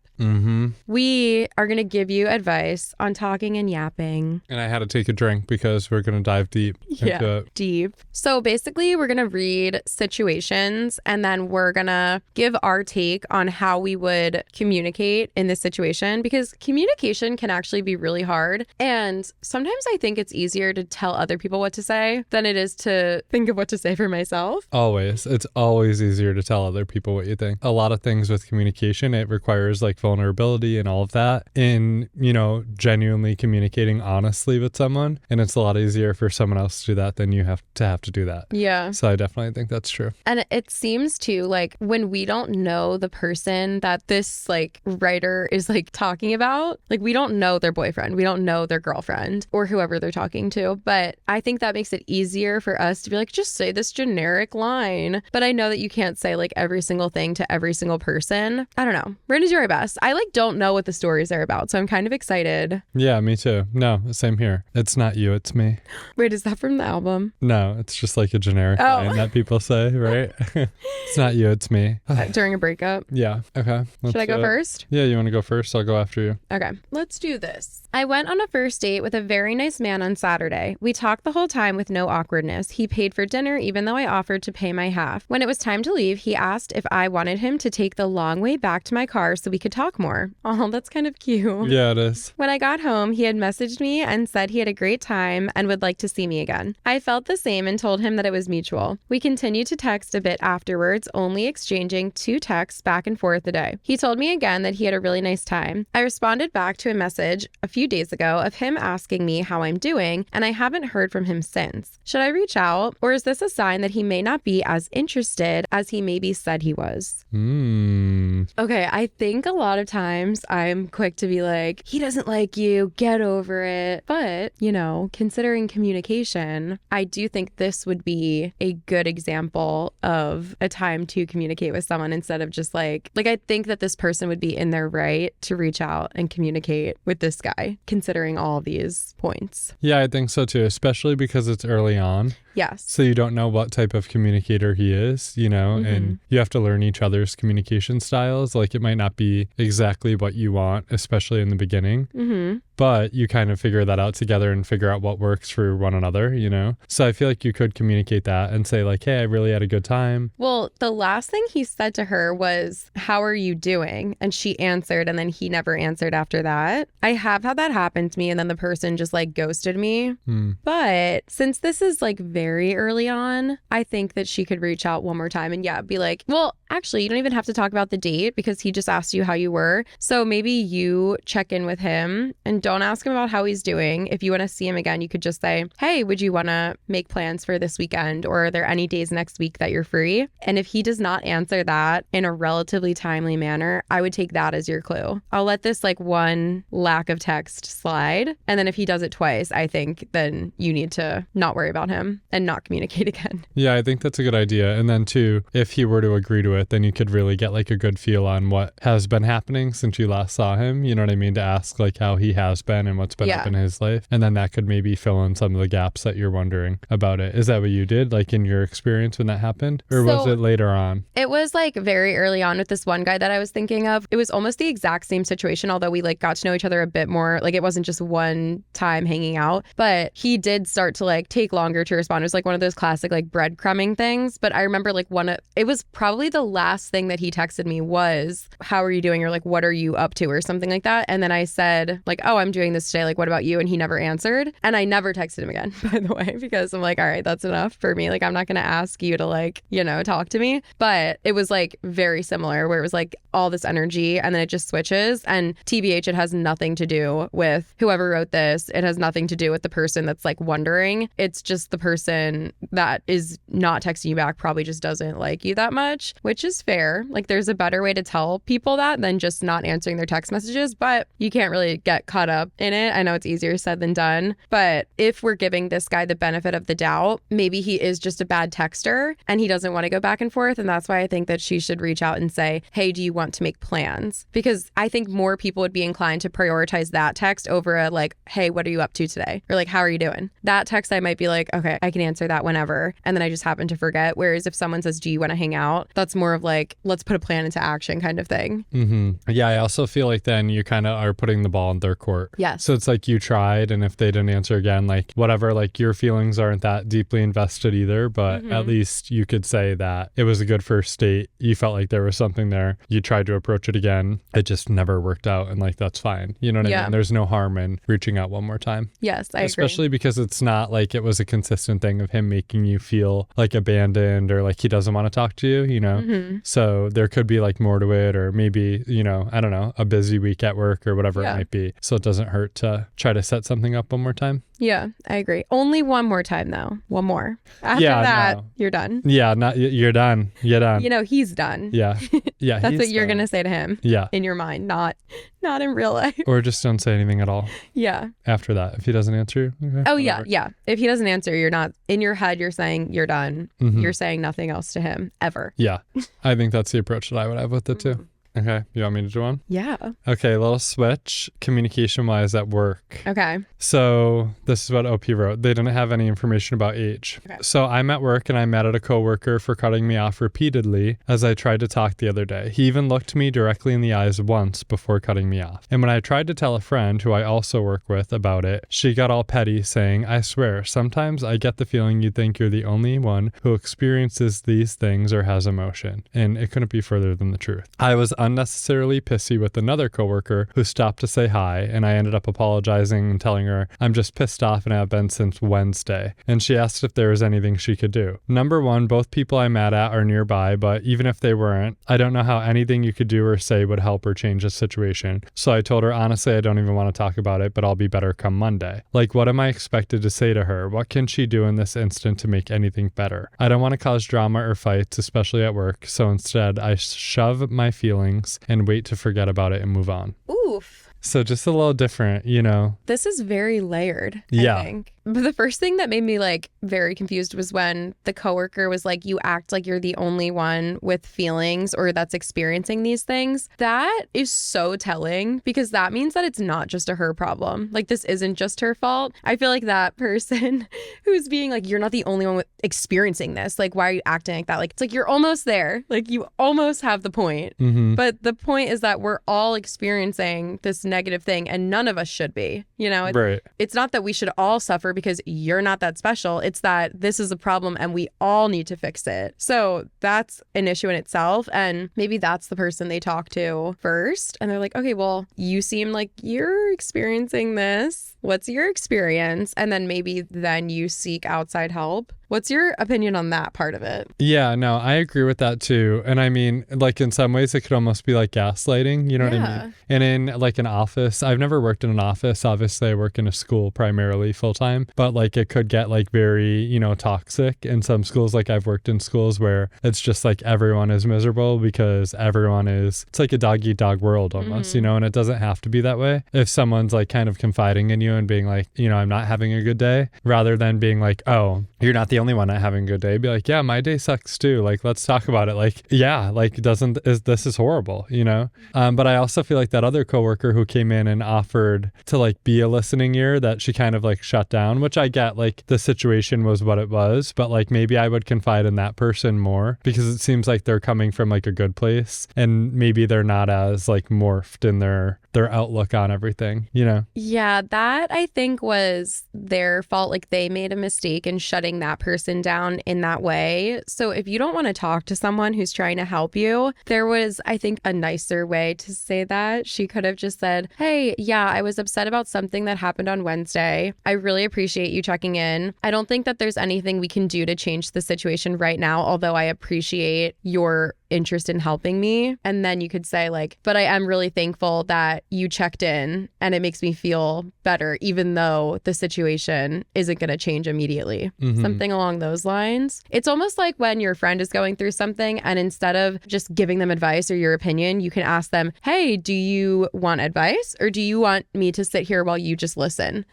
Speaker 1: We are going to give you advice on talking and yapping.
Speaker 2: And I had to take a drink because we're going to dive deep into it.
Speaker 1: Deep. So basically, we're going to read situations, and then we're going to give our take on how we would communicate in this situation, because communication can actually be really hard. And sometimes I think it's easier to tell other people what to say than it is to think of what to say for myself.
Speaker 2: Always. It's always easier to tell other people what you think. A lot of things with communication, it requires like vulnerability and all of that in, you know, genuinely communicating honestly with someone. And it's a lot easier for someone else to do that than you have to do that.
Speaker 1: Yeah.
Speaker 2: So I definitely think that's true.
Speaker 1: And it seems too, like, when we don't know the person that this like writer is like talking about, like, we don't know their boyfriend, we don't know their girlfriend or whoever they're talking to. But I think that makes it easier for us to be like, just say this generic line. But I know that you can't say like every single thing to every single person. I don't know. We're gonna do our best. Yes. I like don't know what the stories are about, so I'm kind of excited.
Speaker 2: Yeah, me too. No, same here. It's not you, it's me.
Speaker 1: Wait, is that from the album?
Speaker 2: No, it's just like a generic line that people say, right? It's not you, it's me.
Speaker 1: During a breakup?
Speaker 2: Yeah. Okay.
Speaker 1: Should I go first?
Speaker 2: Yeah, you want to go first? I'll go after you.
Speaker 1: Okay, let's do this. I went on a first date with a very nice man on Saturday. We talked the whole time with no awkwardness. He paid for dinner even though I offered to pay my half. When it was time to leave, he asked if I wanted him to take the long way back to my car so we could talk more. Oh, that's kind of cute.
Speaker 2: Yeah, it is.
Speaker 1: When I got home, he had messaged me and said he had a great time and would like to see me again. I felt the same and told him that it was mutual. We continued to text a bit afterwards, only exchanging 2 texts back and forth a day. He told me again that he had a really nice time. I responded back to a message a few days ago of him asking me how I'm doing, and I haven't heard from him since. Should I reach out, or is this a sign that he may not be as interested as he maybe said he was? Okay, I think a lot of times I'm quick to be like, he doesn't like you, get over it. But, you know, considering communication, I do think this would be a good example of a time to communicate with someone instead of just like I think that this person would be in their right to reach out and communicate with this guy, considering all of these points.
Speaker 2: Yeah, I think so too, especially because it's early on.
Speaker 1: Yes.
Speaker 2: So you don't know what type of communicator he is, you know, and you have to learn each other's communication styles. Like it might not be exactly what you want, especially in the beginning, but you kind of figure that out together and figure out what works for one another, you know? So I feel like you could communicate that and say like, hey, I really had a good time.
Speaker 1: Well, the last thing he said to her was, how are you doing? And she answered, and then he never answered after that. I have had that happen to me, and then the person just like ghosted me. But since this is like very early on, I think that she could reach out one more time and be like, well, actually, you don't even have to talk about the date because he just asked you how you were. So maybe you check in with him and don't ask him about how he's doing. If you want to see him again, you could just say, hey, would you want to make plans for this weekend? Or are there any days next week that you're free? And if he does not answer that in a relatively timely manner, I would take that as your clue. I'll let this like one lack of text slide. And then if he does it twice, I think then you need to not worry about him and not communicate again.
Speaker 2: Yeah, I think that's a good idea. And then too, if he were to agree to it, then you could really get like a good feel on what has been happening since you last saw him. You know what I mean? To ask like how he has been and what's been up in his life. And then that could maybe fill in some of the gaps that you're wondering about it. Is that what you did like in your experience when that happened? Or was it later on?
Speaker 1: It was like very early on with this one guy that I was thinking of. It was almost the exact same situation, although we like got to know each other a bit more. Like it wasn't just one time hanging out, but he did start to like take longer to respond. It was like one of those classic like breadcrumbing things. But I remember like it was probably the last thing that he texted me was, how are you doing? Or like, what are you up to? Or something like that. And then I said like, oh, I'm doing this today. Like, what about you? And he never answered. And I never texted him again, by the way, because I'm like, all right, that's enough for me. Like, I'm not going to ask you to like, you know, talk to me. But it was like very similar where it was like all this energy and then it just switches. And TBH, it has nothing to do with whoever wrote this. It has nothing to do with the person that's like wondering. It's just the person that is not texting you back probably just doesn't like you that much, which is fair. Like there's a better way to tell people that than just not answering their text messages, but you can't really get caught up in it. I know it's easier said than done, but if we're giving this guy the benefit of the doubt, maybe he is just a bad texter and he doesn't want to go back and forth. And that's why I think that she should reach out and say, hey, do you want to make plans? Because I think more people would be inclined to prioritize that text over a like, hey, what are you up to today? Or like, how are you doing? That text, I might be like, okay, I can answer that whenever. And then I just happen to forget. Whereas if someone says, do you want to hang out? That's more of like, let's put a plan into action kind of thing.
Speaker 2: Yeah, I also feel like then you kind of are putting the ball in their court.
Speaker 1: Yes.
Speaker 2: So it's like you tried, and if they didn't answer again, like whatever, like your feelings aren't that deeply invested either, but at least you could say that it was a good first date. You felt like there was something there. You tried to approach it again. It just never worked out, and like that's fine. You know what I mean? There's no harm in reaching out one more time.
Speaker 1: Yes, I agree.
Speaker 2: Especially because it's not like it was a consistent thing of him making you feel like abandoned or like he doesn't want to talk to you, you know? So there could be like more to it, or maybe, you know, I don't know, a busy week at work or whatever it might be. So it doesn't hurt to try to set something up one more time.
Speaker 1: Yeah, I agree. Only one more time though. One more. After that, you're done.
Speaker 2: Yeah, you're done. You're done.
Speaker 1: You know, he's done.
Speaker 2: Yeah. Yeah.
Speaker 1: That's what you're going to say to him.
Speaker 2: Yeah.
Speaker 1: In your mind, not in real life.
Speaker 2: Or just don't say anything at all.
Speaker 1: Yeah.
Speaker 2: After that, if he doesn't answer. Okay,
Speaker 1: oh, whatever. Yeah. If he doesn't answer, you're not in your head. You're saying you're done. You're saying nothing else to him ever.
Speaker 2: Yeah. I think that's the approach that I would have with it too. Okay. You want me to do one?
Speaker 1: Yeah.
Speaker 2: Okay, a little switch communication-wise at work.
Speaker 1: Okay.
Speaker 2: So this is what OP wrote. They didn't have any information about age.
Speaker 1: Okay.
Speaker 2: So I'm at work and I mad at a coworker for cutting me off repeatedly as I tried to talk the other day. He even looked me directly in the eyes once before cutting me off. And when I tried to tell a friend who I also work with about it, she got all petty saying, I swear, sometimes I get the feeling you think you're the only one who experiences these things or has emotion. And it couldn't be further than the truth. I was unnecessarily pissy with another coworker who stopped to say hi, and I ended up apologizing and telling her I'm just pissed off and have been since Wednesday. And she asked if there was anything she could do. Number one, both people I'm mad at are nearby, but even if they weren't, I don't know how anything you could do or say would help or change the situation. So I told her, honestly, I don't even want to talk about it, but I'll be better come Monday. Like, what am I expected to say to her? What can she do in this instant to make anything better? I don't want to cause drama or fights, especially at work, so instead I shove my feelings and wait to forget about it and move on.
Speaker 1: Oof.
Speaker 2: So just a little different, you know.
Speaker 1: This is very layered,
Speaker 2: Yeah.
Speaker 1: I think. But the first thing that made me like very confused was when the coworker was like, you act like you're the only one with feelings or that's experiencing these things. That is so telling because that means that it's not just a her problem. Like this isn't just her fault. I feel like that person who's being like, you're not the only one with experiencing this. Like, why are you acting like that? Like, it's like you're almost there. Like you almost have the point.
Speaker 2: Mm-hmm.
Speaker 1: But the point is that we're all experiencing this negative thing and none of us should be, you know?
Speaker 2: Right.
Speaker 1: It's not that we should all suffer because you're not that special. It's that this is a problem and we all need to fix it. So that's an issue in itself. And maybe that's the person they talk to first. And they're like, okay, well, you seem like you're experiencing this. What's your experience? And then maybe then you seek outside help. What's your opinion on that part of it?
Speaker 2: Yeah, no, I agree with that too. And I mean, like in some ways it could almost be like gaslighting, you know what I mean? And in like an office, I've never worked in an office. Obviously, I work in a school primarily full time, but like it could get like very, you know, toxic in some schools. Like I've worked in schools where it's just like everyone is miserable because everyone is, it's like a dog eat dog world almost, you know, and it doesn't have to be that way. If someone's like kind of confiding in you and being like, you know, I'm not having a good day, rather than being like, oh, you're not the only one not having a good day, be like, yeah, my day sucks too. Like, let's talk about it. Like, yeah, like this is horrible, you know? But I also feel like that other coworker who came in and offered to like be a listening ear, that she kind of like shut down, which I get, like the situation was what it was, but like maybe I would confide in that person more because it seems like they're coming from like a good place and maybe they're not as like morphed in their outlook on everything, you know?
Speaker 1: Yeah, that I think was their fault. Like they made a mistake in shutting that person down in that way. So if you don't want to talk to someone who's trying to help you, there was, I think, a nicer way to say that. She could have just said, hey, yeah, I was upset about something that happened on Wednesday. I really appreciate you checking in. I don't think that there's anything we can do to change the situation right now, although I appreciate your interest in helping me. And then you could say like, but I am really thankful that you checked in and it makes me feel better, even though the situation isn't going to change immediately. Something along those lines. It's almost like when your friend is going through something and instead of just giving them advice or your opinion, you can ask them, hey, do you want advice or do you want me to sit here while you just listen?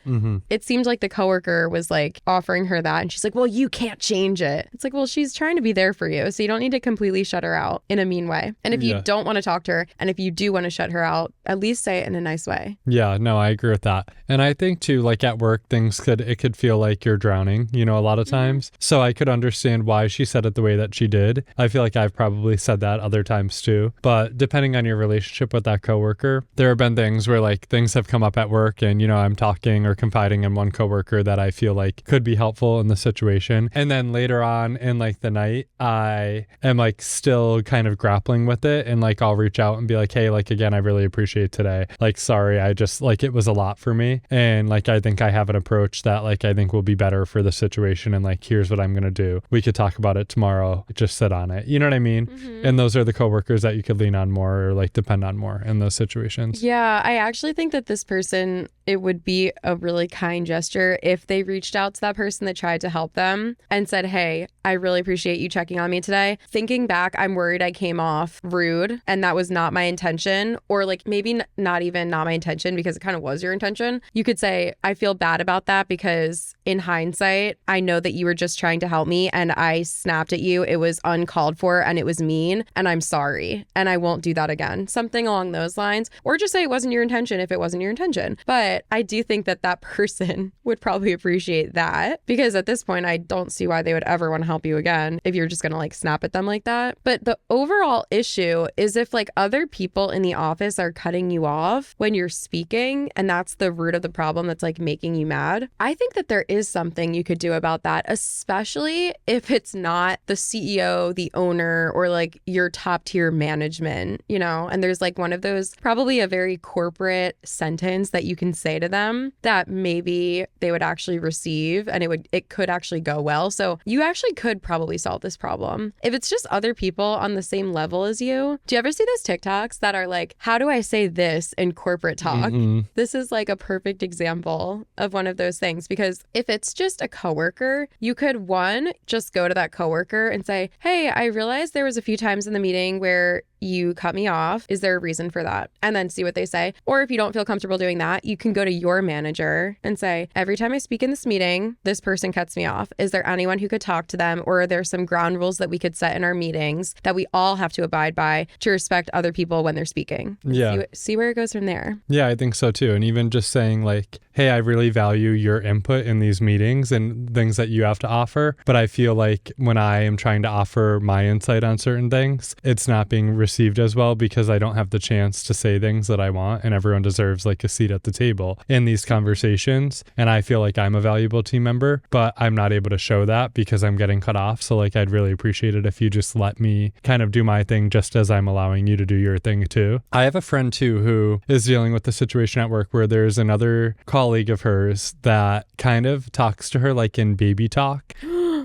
Speaker 1: It seemed like the coworker was like offering her that and she's like, well, you can't change it. It's like, well, she's trying to be there for you. So you don't need to completely shut her out in a mean way. And if you don't want to talk to her and if you do want to shut her out, at least say it in a nice way. Yeah,
Speaker 2: no, I agree with that. And I think too, like at work, it could feel like you're drowning, you know, a lot of times. So I could understand why she said it the way that she did. I feel like I've probably said that other times too. But depending on your relationship with that coworker, there have been things where like things have come up at work and, you know, I'm talking or confiding in one coworker that I feel like could be helpful in the situation. And then later on in like the night, I am like still kind of grappling with it and like I'll reach out and be like, hey, like again, I really appreciate today. Like, sorry, I just like it was a lot for me. And like I think I have an approach that like I think will be better for the situation and like here's what I'm gonna do. We could talk about it tomorrow. Just sit on it. You know what I mean? And those are the coworkers that you could lean on more or like depend on more in those situations.
Speaker 1: Yeah, I actually think that this person, it would be a really kind gesture if they reached out to that person that tried to help them and said, hey, I really appreciate you checking on me today. Thinking back, I'm worried I came off rude and that was not my intention, or like maybe not even not my intention because it kind of was your intention, you could say, I feel bad about that because in hindsight, I know that you were just trying to help me and I snapped at you. It was uncalled for and it was mean and I'm sorry and I won't do that again. Something along those lines. Or just say it wasn't your intention if it wasn't your intention. But I do think that that person would probably appreciate that, because at this point, I don't see why they would ever want to help you again if you're just going to like snap at them like that. But the overall issue is if like other people in the office are cutting you off when you're speaking, and that's the root of the problem that's like making you mad, I think that there is something you could do about that, especially if it's not the CEO, the owner, or like your top tier management, you know, and there's like one of those, probably a very corporate sentence that you can say to them that maybe they would actually receive and it could actually go well. So you actually could probably solve this problem. If it's just other people on the same level as you, do you ever see those TikToks that are like, how do I say this in corporate talk? Mm-hmm. This is like a perfect example of one of those things, because if it's just a coworker, you could just go to that coworker and say, hey, I realized there was a few times in the meeting where you cut me off. Is there a reason for that? And then see what they say. Or if you don't feel comfortable doing that, you can go to your manager and say, every time I speak in this meeting, this person cuts me off. Is there anyone who could talk to them? Or are there some ground rules that we could set in our meetings that we all have to abide by to respect other people when they're speaking?
Speaker 2: Yeah.
Speaker 1: See where it goes from there.
Speaker 2: Yeah, I think so too. And even just saying like, hey, I really value your input in these meetings and things that you have to offer. But I feel like when I am trying to offer my insight on certain things, it's not being received as well because I don't have the chance to say things that I want, and everyone deserves like a seat at the table in these conversations. And I feel like I'm a valuable team member, but I'm not able to show that because I'm getting cut off. So like, I'd really appreciate it if you just let me kind of do my thing just as I'm allowing you to do your thing too. I have a friend too who is dealing with the situation at work where there's another colleague of hers that kind of talks to her like in baby talk.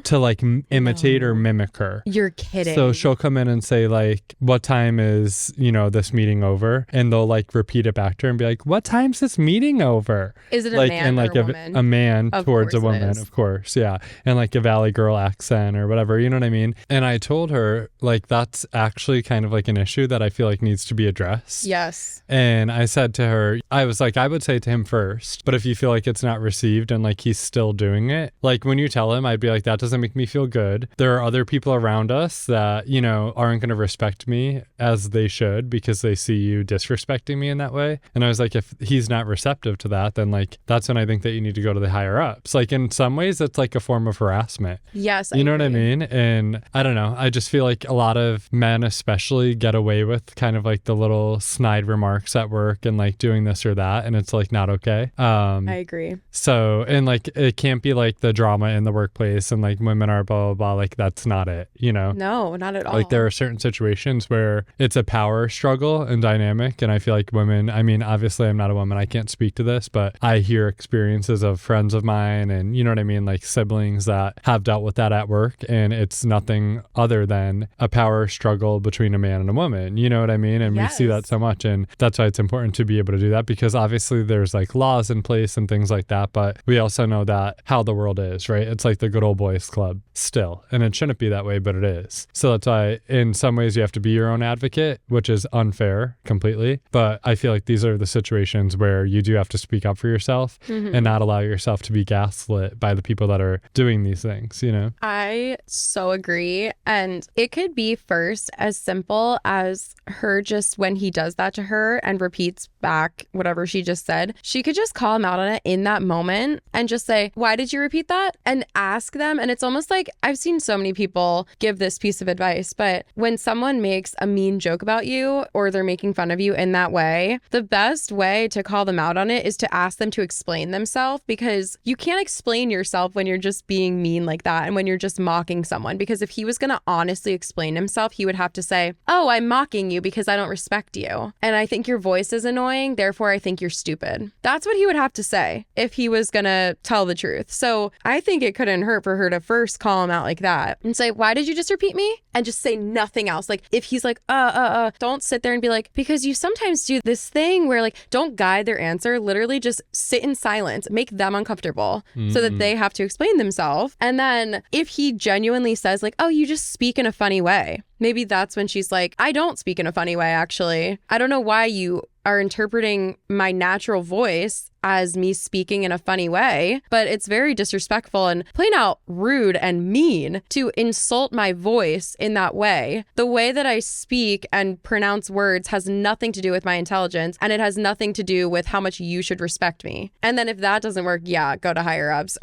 Speaker 2: To like imitate or mimic her.
Speaker 1: You're kidding.
Speaker 2: So she'll come in and say like, what time is, this meeting over? And they'll like repeat it back to her and be like, what time's this meeting over?
Speaker 1: Is it a
Speaker 2: like,
Speaker 1: man
Speaker 2: and like
Speaker 1: or a woman?
Speaker 2: A man
Speaker 1: of
Speaker 2: towards a woman, of course. Yeah. And like a Valley Girl accent or whatever, you know what I mean? And I told her like, that's actually kind of like an issue that I feel like needs to be addressed.
Speaker 1: Yes.
Speaker 2: And I said to her, I was like, I would say to him first, but if you feel like it's not received and like he's still doing it, like when you tell him, I'd be like, that doesn't make me feel good. There are other people around us that, aren't going to respect me as they should because they see you disrespecting me in that way. And I was like, if he's not receptive to that, then like, that's when I think that you need to go to the higher ups. Like in some ways, it's like a form of harassment.
Speaker 1: Yes.
Speaker 2: You know what I mean? And I don't know. I just feel like a lot of men especially get away with kind of like the little snide remarks at work and like doing this or that. And it's like not okay.
Speaker 1: I agree.
Speaker 2: So, and like, it can't be like the drama in the workplace and like women are blah, blah, blah. Like that's not it,
Speaker 1: No, not at all.
Speaker 2: Like there are certain situations where it's a power struggle and dynamic. And I feel like women, I mean, obviously I'm not a woman, I can't speak to this, but I hear experiences of friends of mine and you know what I mean? Like siblings that have dealt with that at work. And it's nothing other than a power struggle between a man and a woman. You know what I mean? And
Speaker 1: yes.
Speaker 2: We see that so much. And that's why it's important to be able to do that, because obviously there's like laws in place and things like that. But we also know that how the world is, right? It's like the good old boys club still. And it shouldn't be that way, but it is. So that's why in some ways you have to be your own advocate, which is unfair completely. But I feel like these are the situations where you do have to speak up for yourself and not allow yourself to be gaslit by the people that are doing these things,
Speaker 1: I so agree. And it could be first as simple as her just when he does that to her and repeats back whatever she just said, she could just call him out on it in that moment and just say, why did you repeat that? And ask them. And it's almost like I've seen so many people give this piece of advice, but when someone makes a mean joke about you or they're making fun of you in that way, the best way to call them out on it is to ask them to explain themselves, because you can't explain yourself when you're just being mean like that and when you're just mocking someone. Because if he was going to honestly explain himself, he would have to say, oh, I'm mocking you because I don't respect you. And I think your voice is annoying. Therefore, I think you're stupid. That's what he would have to say if he was going to tell the truth. So I think it couldn't hurt for her to first call him out like that and say, why did you just repeat me? And just say nothing else. Like if he's like, don't sit there and be like, because you sometimes do this thing where like, don't guide their answer. Literally just sit in silence, make them uncomfortable so that they have to explain themselves. And then if he genuinely says like, oh, you just speak in a funny way, maybe that's when she's like, I don't speak in a funny way, actually. I don't know why you are interpreting my natural voice as me speaking in a funny way, but it's very disrespectful and plain out rude and mean to insult my voice in that way. The way that I speak and pronounce words has nothing to do with my intelligence, and it has nothing to do with how much you should respect me. And then if that doesn't work, yeah, go to higher ups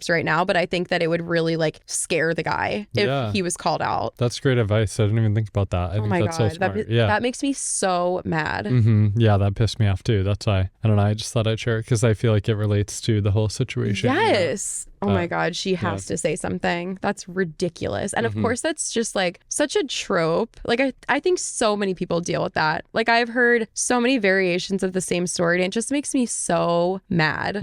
Speaker 1: right now. But I think that it would really like scare the guy if he was called out.
Speaker 2: That's great advice. I didn't even think about that. I think that's so smart.
Speaker 1: That makes me so mad.
Speaker 2: Yeah, that pissed me off too. That's why, I don't know, I just thought I'd share it because I feel like it relates to the whole situation.
Speaker 1: Yes. Oh my God, she has to say something. That's ridiculous. And of course, that's just like such a trope. Like, I think so many people deal with that. Like, I've heard so many variations of the same story, and it just makes me so mad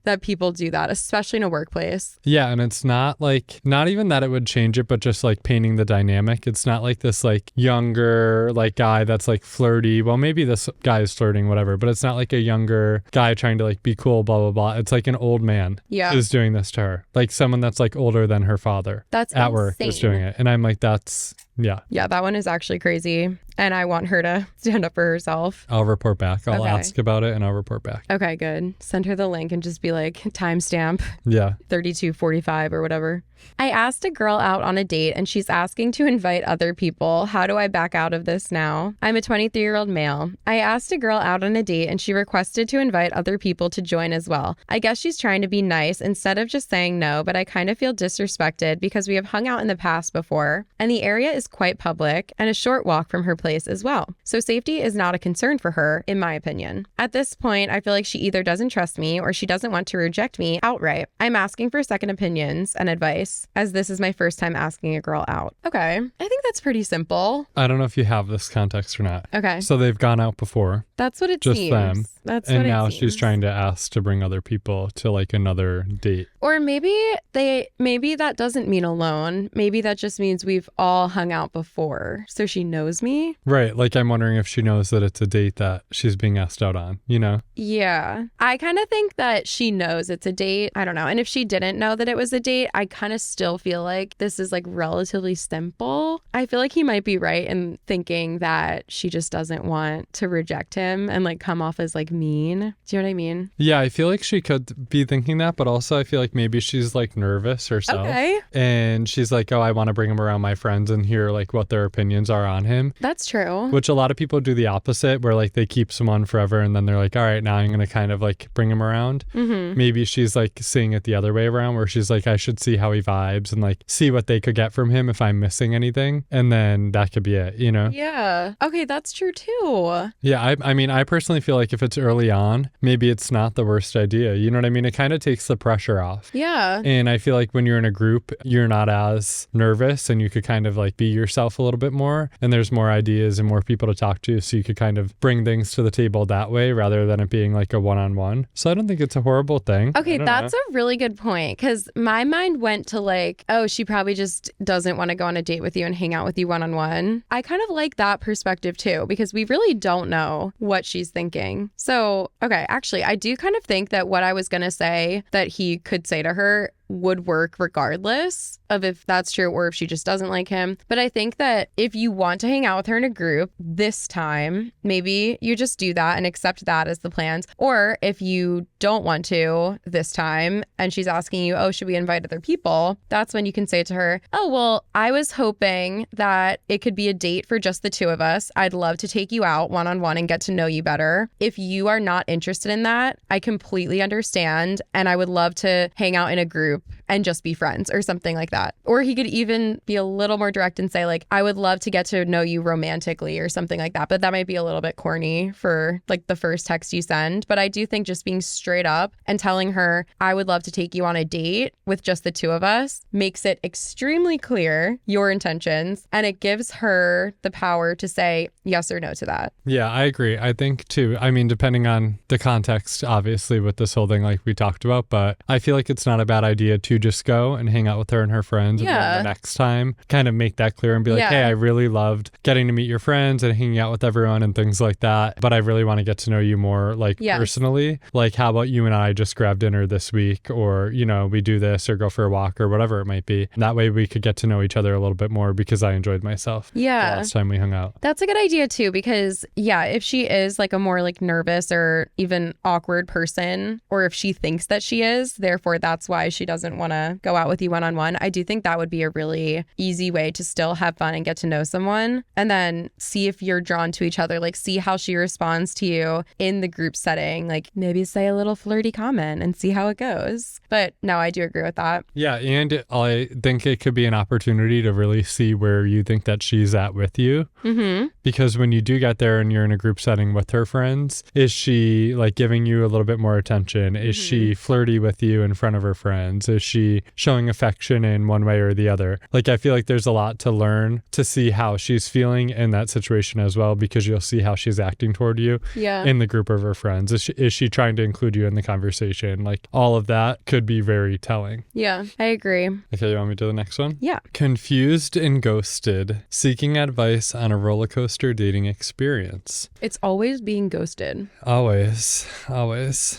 Speaker 1: that people do that, especially in a workplace.
Speaker 2: Yeah, and it's not like, not even that it would change it, but just like painting the dynamic. It's not like this like younger like guy that's like flirty. Well, maybe this guy is flirting, whatever, but it's not like a younger guy trying to like be cool, blah, blah, blah. It's like an old man is doing this to her. Like someone that's like older than her father.
Speaker 1: That's
Speaker 2: at
Speaker 1: insane.
Speaker 2: Work is doing it. And I'm like, that's, yeah.
Speaker 1: Yeah, that one is actually crazy. And I want her to stand up for herself.
Speaker 2: I'll report back. I'll ask about it and I'll report back.
Speaker 1: Okay, good. Send her the link and just be like, timestamp.
Speaker 2: Yeah.
Speaker 1: 32:45 or whatever. I asked a girl out on a date and she's asking to invite other people. How do I back out of this now? I'm a 23-year-old male. I asked a girl out on a date and she requested to invite other people to join as well. I guess she's trying to be nice instead of just saying no, but I kind of feel disrespected because we have hung out in the past before and the area is quite public and a short walk from her place as well. So safety is not a concern for her, in my opinion. At this point, I feel like she either doesn't trust me or she doesn't want to reject me outright. I'm asking for second opinions and advice, as this is my first time asking a girl out. Okay. I think that's pretty simple.
Speaker 2: I don't know if you have this context or not.
Speaker 1: Okay.
Speaker 2: So they've gone out before.
Speaker 1: That's what it
Speaker 2: just
Speaker 1: seems.
Speaker 2: Them.
Speaker 1: That's
Speaker 2: and
Speaker 1: what it
Speaker 2: now
Speaker 1: seems.
Speaker 2: She's trying to ask to bring other people to like another date.
Speaker 1: Or maybe that doesn't mean alone. Maybe that just means we've all hung out before. So she knows me.
Speaker 2: Right. Like I'm wondering if she knows that it's a date that she's being asked out on, you know?
Speaker 1: Yeah. I kind of think that she knows it's a date. I don't know. And if she didn't know that it was a date, I kind of still feel like this is like relatively simple. I feel like he might be right in thinking that she just doesn't want to reject him and like come off as like mean. Do you know what I mean?
Speaker 2: Yeah, I feel like she could be thinking that, but also I feel like maybe she's like nervous herself.
Speaker 1: Okay.
Speaker 2: And she's like, oh, I want to bring him around my friends and hear like what their opinions are on him.
Speaker 1: That's true.
Speaker 2: Which a lot of people do the opposite, where like they keep someone forever and then they're like, all right, now I'm going to kind of like bring him around. Maybe she's like seeing it the other way around, where she's like, I should see how he vibes and like see what they could get from him if I'm missing anything. And then that could be it, you know?
Speaker 1: Yeah. Okay, that's true too.
Speaker 2: Yeah, I mean, I personally feel like if it's early on, maybe it's not the worst idea. You know what I mean? It kind of takes the pressure off.
Speaker 1: Yeah.
Speaker 2: And I feel like when you're in a group, you're not as nervous and you could kind of like be yourself a little bit more. And there's more ideas and more people to talk to. So you could kind of bring things to the table that way rather than it being like a one-on-one. So I don't think it's a horrible thing.
Speaker 1: Okay, that's a really good point, because my mind went to like, oh, she probably just doesn't want to go on a date with you and hang out with you one-on-one. I kind of like that perspective too, because we really don't know what she's thinking. So, okay, actually, I do kind of think that what I was going to say that he could say to her would work regardless of if that's true or if she just doesn't like him. But I think that if you want to hang out with her in a group this time, maybe you just do that and accept that as the plans. Or if you don't want to this time and she's asking you, oh, should we invite other people? That's when you can say to her, oh, well, I was hoping that it could be a date for just the two of us. I'd love to take you out one-on-one and get to know you better. If you are not interested in that, I completely understand. And I would love to hang out in a group and just be friends or something like that. Or he could even be a little more direct and say like, I would love to get to know you romantically or something like that. But that might be a little bit corny for like the first text you send. But I do think just being straight up and telling her, I would love to take you on a date with just the two of us, makes it extremely clear your intentions. And it gives her the power to say yes or no to that.
Speaker 2: Yeah, I agree. I think too, I mean, depending on the context, obviously with this whole thing like we talked about, but I feel like it's not a bad idea to to just go and hang out with her and her friends. And then the next time kind of make that clear and be like, hey, I really loved getting to meet your friends and hanging out with everyone and things like that. But I really want to get to know you more like personally. Like, how about you and I just grab dinner this week, or, you know, we do this or go for a walk or whatever it might be. And that way we could get to know each other a little bit more, because I enjoyed myself the last time we hung out.
Speaker 1: That's a good idea too, because if she is like a more like nervous or even awkward person, or if she thinks that she is, therefore that's why she doesn't want to go out with you one-on-one, I do think that would be a really easy way to still have fun and get to know someone, and then see if you're drawn to each other, like see how she responds to you in the group setting, like maybe say a little flirty comment and see how it goes. But no, I do agree with that.
Speaker 2: Yeah, and I think it could be an opportunity to really see where you think that she's at with you.
Speaker 1: Mm-hmm.
Speaker 2: Because when you do get there and you're in a group setting with her friends, is she like giving you a little bit more attention? Is she flirty with you in front of her friends? Is she showing affection in one way or the other? Like, I feel like there's a lot to learn to see how she's feeling in that situation as well, because you'll see how she's acting toward you in the group of her friends. Is she trying to include you in the conversation? Like, all of that could be very telling.
Speaker 1: Yeah, I agree.
Speaker 2: Okay, you want me to do the next one?
Speaker 1: Yeah.
Speaker 2: Confused and ghosted, seeking advice on a roller coaster dating experience.
Speaker 1: It's always being ghosted.
Speaker 2: Always.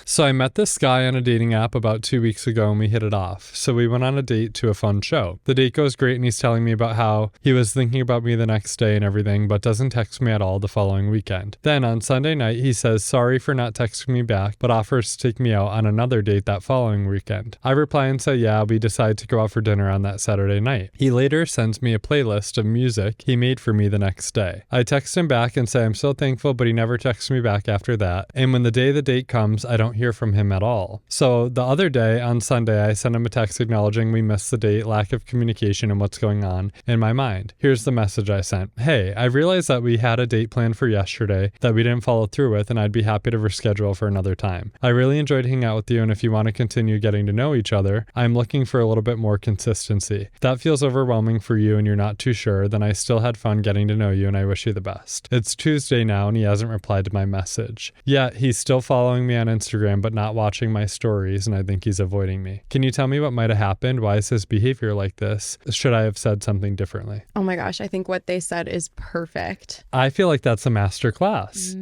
Speaker 2: So I met this guy on a dating app about 2 weeks ago and we hit it off. So we went on a date to a fun show. The date goes great and he's telling me about how he was thinking about me the next day and everything, but doesn't text me at all the following weekend. Then on Sunday night, he says sorry for not texting me back, but offers to take me out on another date that following weekend. I reply and say yeah, we decide to go out for dinner on that Saturday night. He later sends me a playlist of music he made for me the next day. I text him back and say I'm so thankful, but he never texts me back after that. And when the day the date comes, I don't hear from him at all. So the other day on Sunday, I sent him a text acknowledging we missed the date, lack of communication, and what's going on in my mind. Here's the message I sent. Hey, I realized that we had a date planned for yesterday that we didn't follow through with, and I'd be happy to reschedule for another time. I really enjoyed hanging out with you, and if you want to continue getting to know each other, I'm looking for a little bit more consistency. If that feels overwhelming for you and you're not too sure, then I still had fun getting to know you and I wish you the best. It's Tuesday now and he hasn't replied to my message. Yeah, he's still following me on Instagram but not watching my stories, and I think he's avoiding me. Can you tell me what might have happened? Why is his behavior like this? Should I have said something differently?
Speaker 1: Oh my gosh, I think what they said is perfect.
Speaker 2: I feel like that's a master class.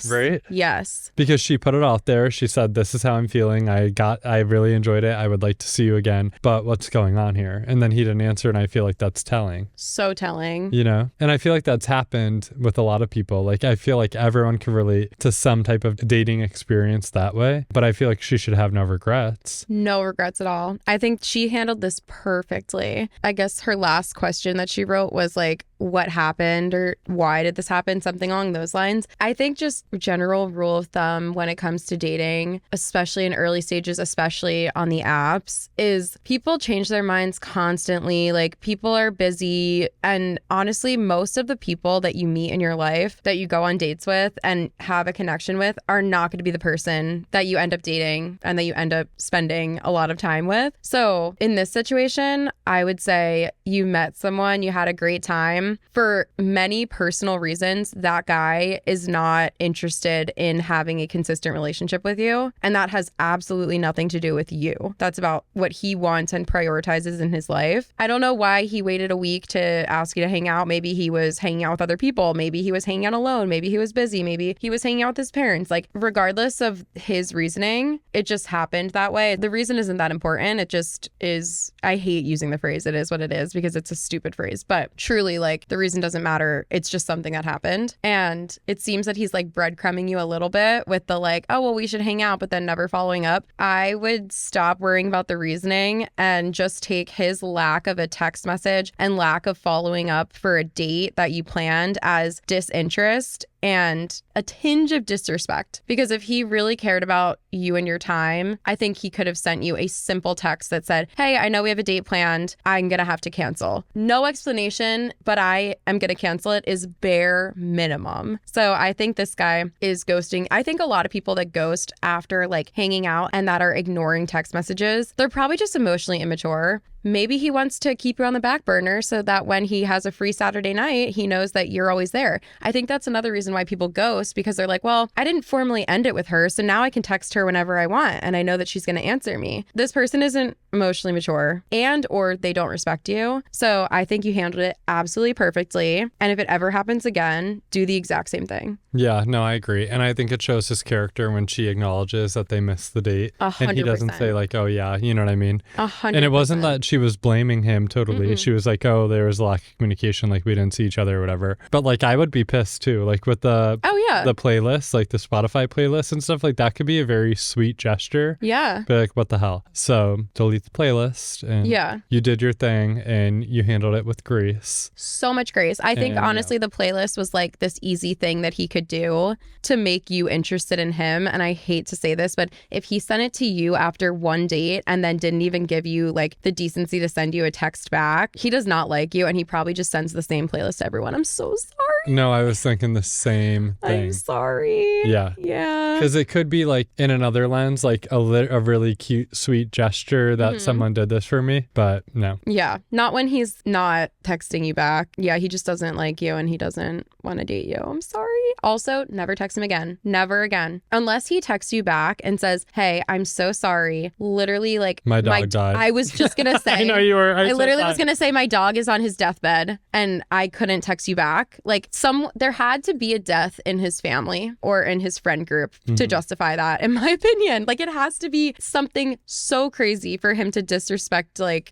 Speaker 1: Right? Yes.
Speaker 2: Because she put it out there. She said, this is how I'm feeling. I really enjoyed it. I would like to see you again, but what's going on here? And then he didn't answer, and I feel like that's telling.
Speaker 1: So telling.
Speaker 2: You know? And I feel like that's happened with a lot of people. Like, I feel like everyone can relate to some type of dating experience that way, but I feel like she should have no regrets.
Speaker 1: No regrets at all. I think she handled this perfectly. I guess her last question that she wrote was like, what happened or why did this happen? Something along those lines. I think just general rule of thumb when it comes to dating, especially in early stages, especially on the apps, is people change their minds constantly. Like, people are busy, and honestly, most of the people that you meet in your life that you go on dates with and have a connection with are not going to be the person that you end up dating and that you end up spending a lot of time with. So in this situation, I would say you met someone, you had a great time. For many personal reasons, that guy is not interested in having a consistent relationship with you. And that has absolutely nothing to do with you. That's about what he wants and prioritizes in his life. I don't know why he waited a week to ask you to hang out. Maybe he was hanging out with other people. Maybe he was hanging out alone. Maybe he was busy. Maybe he was hanging out with his parents. Like, regardless of his reasoning, it just happened that way. The reason isn't that important. It just is. I hate using the phrase, it is what it is, because it's a stupid phrase. But truly, like, the reason doesn't matter. It's just something that happened. And it seems that he's like breadcrumbing you a little bit with the like, oh, well, we should hang out, but then never following up. I would stop worrying about the reasoning and just take his lack of a text message and lack of following up for a date that you planned as disinterest and a tinge of disrespect. Because if he really cared about you and your time, I think he could have sent you a simple text that said, hey, I know we have a date planned. I'm going to have to cancel. No explanation, but I am going to cancel it is bare minimum. So I think this guy is ghosting. I think a lot of people that ghost after like hanging out and that are ignoring text messages, they're probably just emotionally immature. Maybe he wants to keep you on the back burner so that when he has a free Saturday night, he knows that you're always there. I think that's another reason why people ghost, because they're like, well, I didn't formally end it with her, so now I can text her whenever I want, and I know that she's going to answer me. This person isn't emotionally mature, and or they don't respect you. So I think you handled it absolutely perfectly. And if it ever happens again, do the exact same thing.
Speaker 2: Yeah, no, I agree. And I think it shows his character when she acknowledges that they missed the date.
Speaker 1: 100%.
Speaker 2: And he doesn't say like, oh yeah, you know what I mean?
Speaker 1: 100%.
Speaker 2: And it wasn't that she was blaming him totally.
Speaker 1: Mm-mm.
Speaker 2: She was like, oh, there was a lack of communication, like we didn't see each other or whatever. But like I would be pissed too. Like with the playlist, like the Spotify playlist and stuff, like that could be a very sweet gesture.
Speaker 1: Yeah.
Speaker 2: But like, what the hell? So delete the playlist and you did your thing and you handled it with grace.
Speaker 1: So much grace. I think honestly the playlist was like this easy thing that he could do to make you interested in him. And I hate to say this, but if he sent it to you after one date and then didn't even give you like the decency to send you a text back, he does not like you, and he probably just sends the same playlist to everyone. I'm so sorry.
Speaker 2: No, I was thinking the same thing.
Speaker 1: I'm sorry.
Speaker 2: Yeah.
Speaker 1: Yeah.
Speaker 2: Because it could be like in another lens, like a really cute, sweet gesture that someone did this for me. But no.
Speaker 1: Yeah. Not when he's not texting you back. Yeah. He just doesn't like you and he doesn't want to date you. I'm sorry. Also, never text him again. Never again. Unless he texts you back and says, hey, I'm so sorry. Literally, like
Speaker 2: my dog died.
Speaker 1: I was just going to say.
Speaker 2: I know you were.
Speaker 1: I literally was going to say my dog is on his deathbed and I couldn't text you back. Like there had to be a death in his family or in his friend group to justify that, in my opinion. Like it has to be something so crazy for him to disrespect, like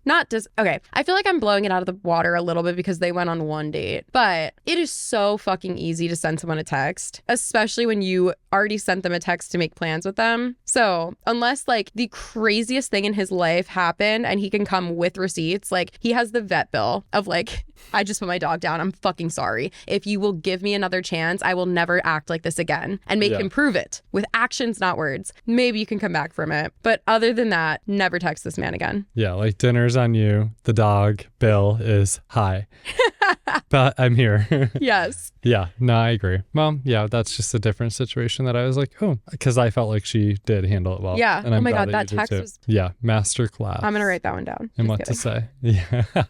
Speaker 1: okay. I feel like I'm blowing it out of the water a little bit because they went on one date, but it is so fucking easy to send someone a text, especially when you already sent them a text to make plans with them. So unless like the craziest thing in his life happened and he can come with receipts, like he has the vet bill of like, I just put my dog down. I'm fucking sorry. If you will give me another chance, I will never act like this again, and make him prove it with actions, not words. Maybe you can come back from it. But other than that, never text this man again.
Speaker 2: Yeah, like dinner's on you. The dog bill is high. But I'm here.
Speaker 1: Yes.
Speaker 2: Yeah, no, I agree. Well, yeah, that's just a different situation that I was like, oh, because I felt like she did handle it well.
Speaker 1: Yeah.
Speaker 2: And I'm
Speaker 1: oh my
Speaker 2: glad
Speaker 1: God, that text was.
Speaker 2: Yeah, masterclass.
Speaker 1: I'm going to write that one down.
Speaker 2: And
Speaker 1: Just
Speaker 2: what
Speaker 1: kidding.
Speaker 2: to say. Yeah.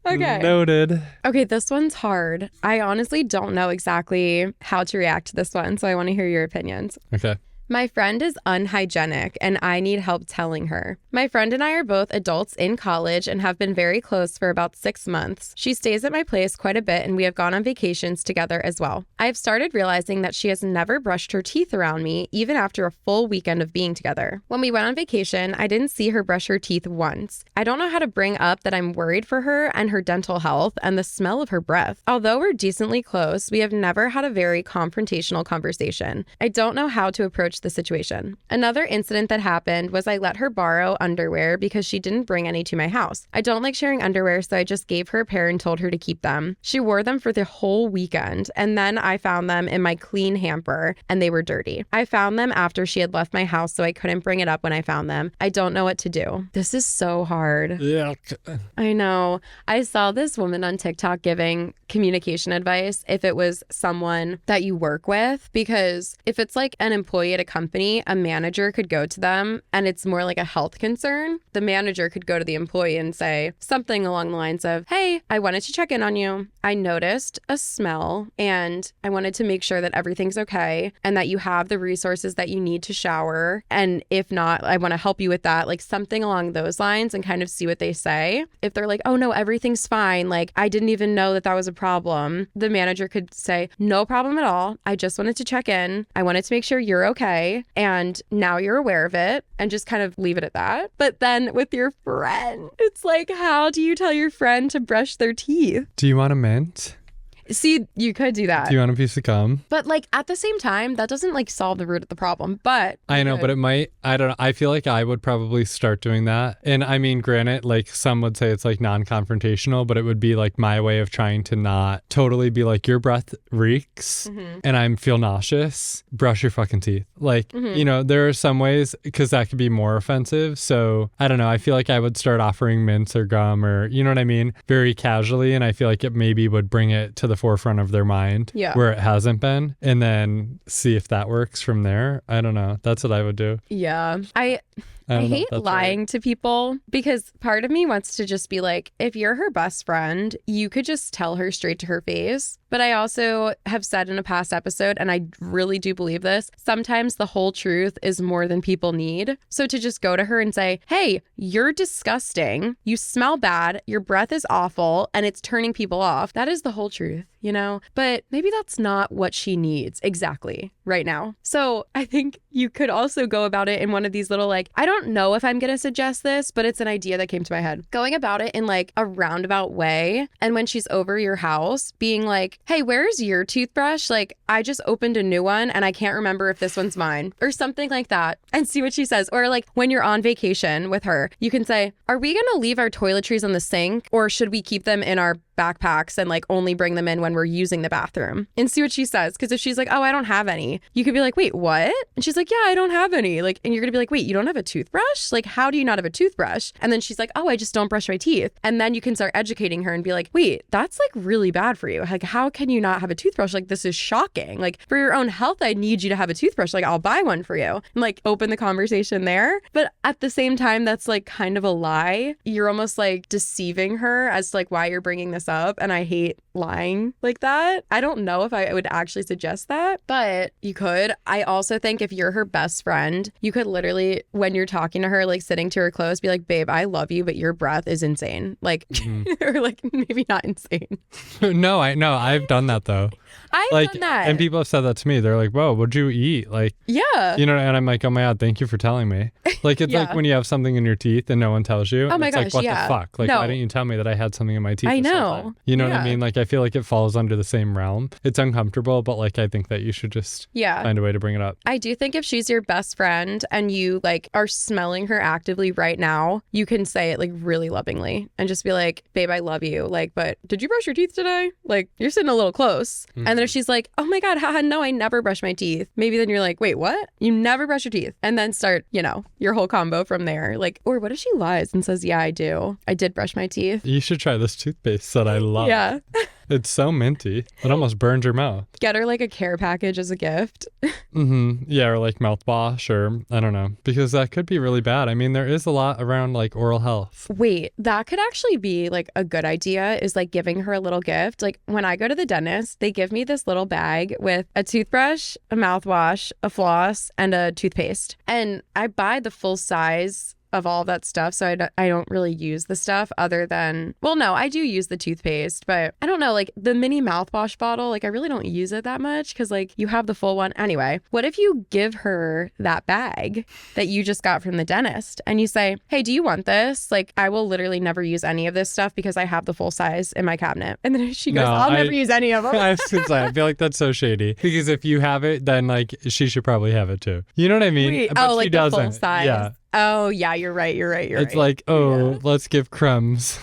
Speaker 1: Okay.
Speaker 2: Noted.
Speaker 1: Okay, this one's hard. I honestly don't know exactly how to react to this one, so I want to hear your opinions.
Speaker 2: Okay.
Speaker 1: My friend is unhygienic and I need help telling her. My friend and I are both adults in college and have been very close for about 6 months. She stays at my place quite a bit and we have gone on vacations together as well. I have started realizing that she has never brushed her teeth around me, even after a full weekend of being together. When we went on vacation, I didn't see her brush her teeth once. I don't know how to bring up that I'm worried for her and her dental health and the smell of her breath. Although we're decently close, we have never had a very confrontational conversation. I don't know how to approach the situation. Another incident that happened was I let her borrow underwear because she didn't bring any to my house. I don't like sharing underwear, so I just gave her a pair and told her to keep them. She wore them for the whole weekend, and then I found them in my clean hamper, and they were dirty. I found them after she had left my house, so I couldn't bring it up when I found them. I don't know what to do. This is so hard.
Speaker 2: Yeah.
Speaker 1: I know. I saw this woman on TikTok giving communication advice if it was someone that you work with, because if it's like an employee at a company, a manager could go to them and it's more like a health concern. The manager could go to the employee and say something along the lines of, hey, I wanted to check in on you. I noticed a smell and I wanted to make sure that everything's okay and that you have the resources that you need to shower. And if not, I want to help you with that, like something along those lines, and kind of see what they say. If they're like, oh no, everything's fine, like I didn't even know that was a problem, the manager could say, no problem at all. I just wanted to check in. I wanted to make sure you're okay. And now you're aware of it, and just kind of leave it at that. But then with your friend, it's like, how do you tell your friend to brush their teeth?
Speaker 2: Do you want a mint?
Speaker 1: See, you could do that.
Speaker 2: Do you want a piece of gum?
Speaker 1: But like at the same time, that doesn't like solve the root of the problem. But
Speaker 2: I know, but it might. I don't know. I feel like I would probably start doing that. And I mean, granted, like some would say it's like non-confrontational, but it would be like my way of trying to not totally be like, your breath reeks and I feel nauseous. Brush your fucking teeth. Like, you know, there are some ways, because that could be more offensive. So I don't know. I feel like I would start offering mints or gum, or, you know what I mean? Very casually. And I feel like it maybe would bring it to the forefront of their mind where it hasn't been, and then see if that works from there. I don't know. That's what I would do.
Speaker 1: Yeah. I I hate lying to people because part of me wants to just be like, if you're her best friend, you could just tell her straight to her face. But I also have said in a past episode, and I really do believe this, sometimes the whole truth is more than people need. So to just go to her and say, hey, you're disgusting, you smell bad, your breath is awful, and it's turning people off. That is the whole truth, you know? But maybe that's not what she needs exactly right now. So I think you could also go about it in one of these little, like, I don't know if I'm going to suggest this, but it's an idea that came to my head. Going about it in like a roundabout way. And when she's over your house, being like, hey, where's your toothbrush? Like, I just opened a new one and I can't remember if this one's mine, or something like that, and see what she says. Or like when you're on vacation with her, you can say, are we going to leave our toiletries on the sink, or should we keep them in our backpacks and like only bring them in when we're using the bathroom? And see what she says. Because if she's like, oh, I don't have any, you could be like, wait, what? And she's like, yeah, I don't have any. Like, and you're gonna be like, wait, you don't have a toothbrush? Like, how do you not have a toothbrush? And then she's like, oh, I just don't brush my teeth. And then you can start educating her and be like, wait, that's like really bad for you. Like, how can you not have a toothbrush? Like, this is shocking. Like, for your own health, I need you to have a toothbrush. Like, I'll buy one for you. And like open the conversation there. But at the same time, that's like kind of a lie. You're almost like deceiving her as to like why you're bringing this up. And I hate lying like that. I don't know if I would actually suggest that, but you could. I also think if you're her best friend, you could literally, when you're talking to her, like sitting to her close, be like, babe, I love you, but your breath is insane. Like, or like maybe not insane.
Speaker 2: No, I've done that though.
Speaker 1: I've done that.
Speaker 2: And people have said that to me. They're like, whoa, what'd you eat? Like,
Speaker 1: yeah.
Speaker 2: You know, and I'm like, oh my God, thank you for telling me. Like, it's like when you have something in your teeth and no one tells you.
Speaker 1: Oh my
Speaker 2: it's
Speaker 1: gosh,
Speaker 2: like, what the fuck? Like, why didn't you tell me that I had something in my teeth?
Speaker 1: I
Speaker 2: this whole
Speaker 1: know.
Speaker 2: time? You know what I mean? Like, I feel like it falls under the same realm. It's uncomfortable, but like, I think that you should just find a way to bring it up.
Speaker 1: I do think if she's your best friend and you like are smelling her actively right now, you can say it like really lovingly and just be like, babe, I love you. Like, but did you brush your teeth today? Like, you're sitting a little close. And then if she's like, oh my God, haha, no, I never brush my teeth. Maybe then you're like, wait, what? You never brush your teeth. And then start, you know, your whole combo from there. Like, or what if she lies and says, yeah, I do. I did brush my teeth.
Speaker 2: You should try this toothpaste that I love.
Speaker 1: Yeah.
Speaker 2: It's so minty. It almost burns your mouth.
Speaker 1: Get her like a care package as a gift.
Speaker 2: Yeah, or like mouthwash, or I don't know, because that could be really bad. I mean, there is a lot around like oral health.
Speaker 1: Wait, that could actually be like a good idea, is like giving her a little gift. Like when I go to the dentist, they give me this little bag with a toothbrush, a mouthwash, a floss, and a toothpaste. And I buy the full size of all of that stuff. So I don't really use the stuff other than, well, no, I do use the toothpaste, but I don't know, like the mini mouthwash bottle, like I really don't use it that much because like you have the full one. Anyway, what if you give her that bag that you just got from the dentist and you say, hey, do you want this? Like, I will literally never use any of this stuff because I have the full size in my cabinet. And then she goes, I'll never use any of them.
Speaker 2: I feel like that's so shady because if you have it, then like she should probably have it too. You know what I mean?
Speaker 1: Wait,
Speaker 2: but
Speaker 1: like
Speaker 2: she doesn't.
Speaker 1: the full size.
Speaker 2: Yeah.
Speaker 1: Oh, yeah, you're right.
Speaker 2: It's like, let's give crumbs.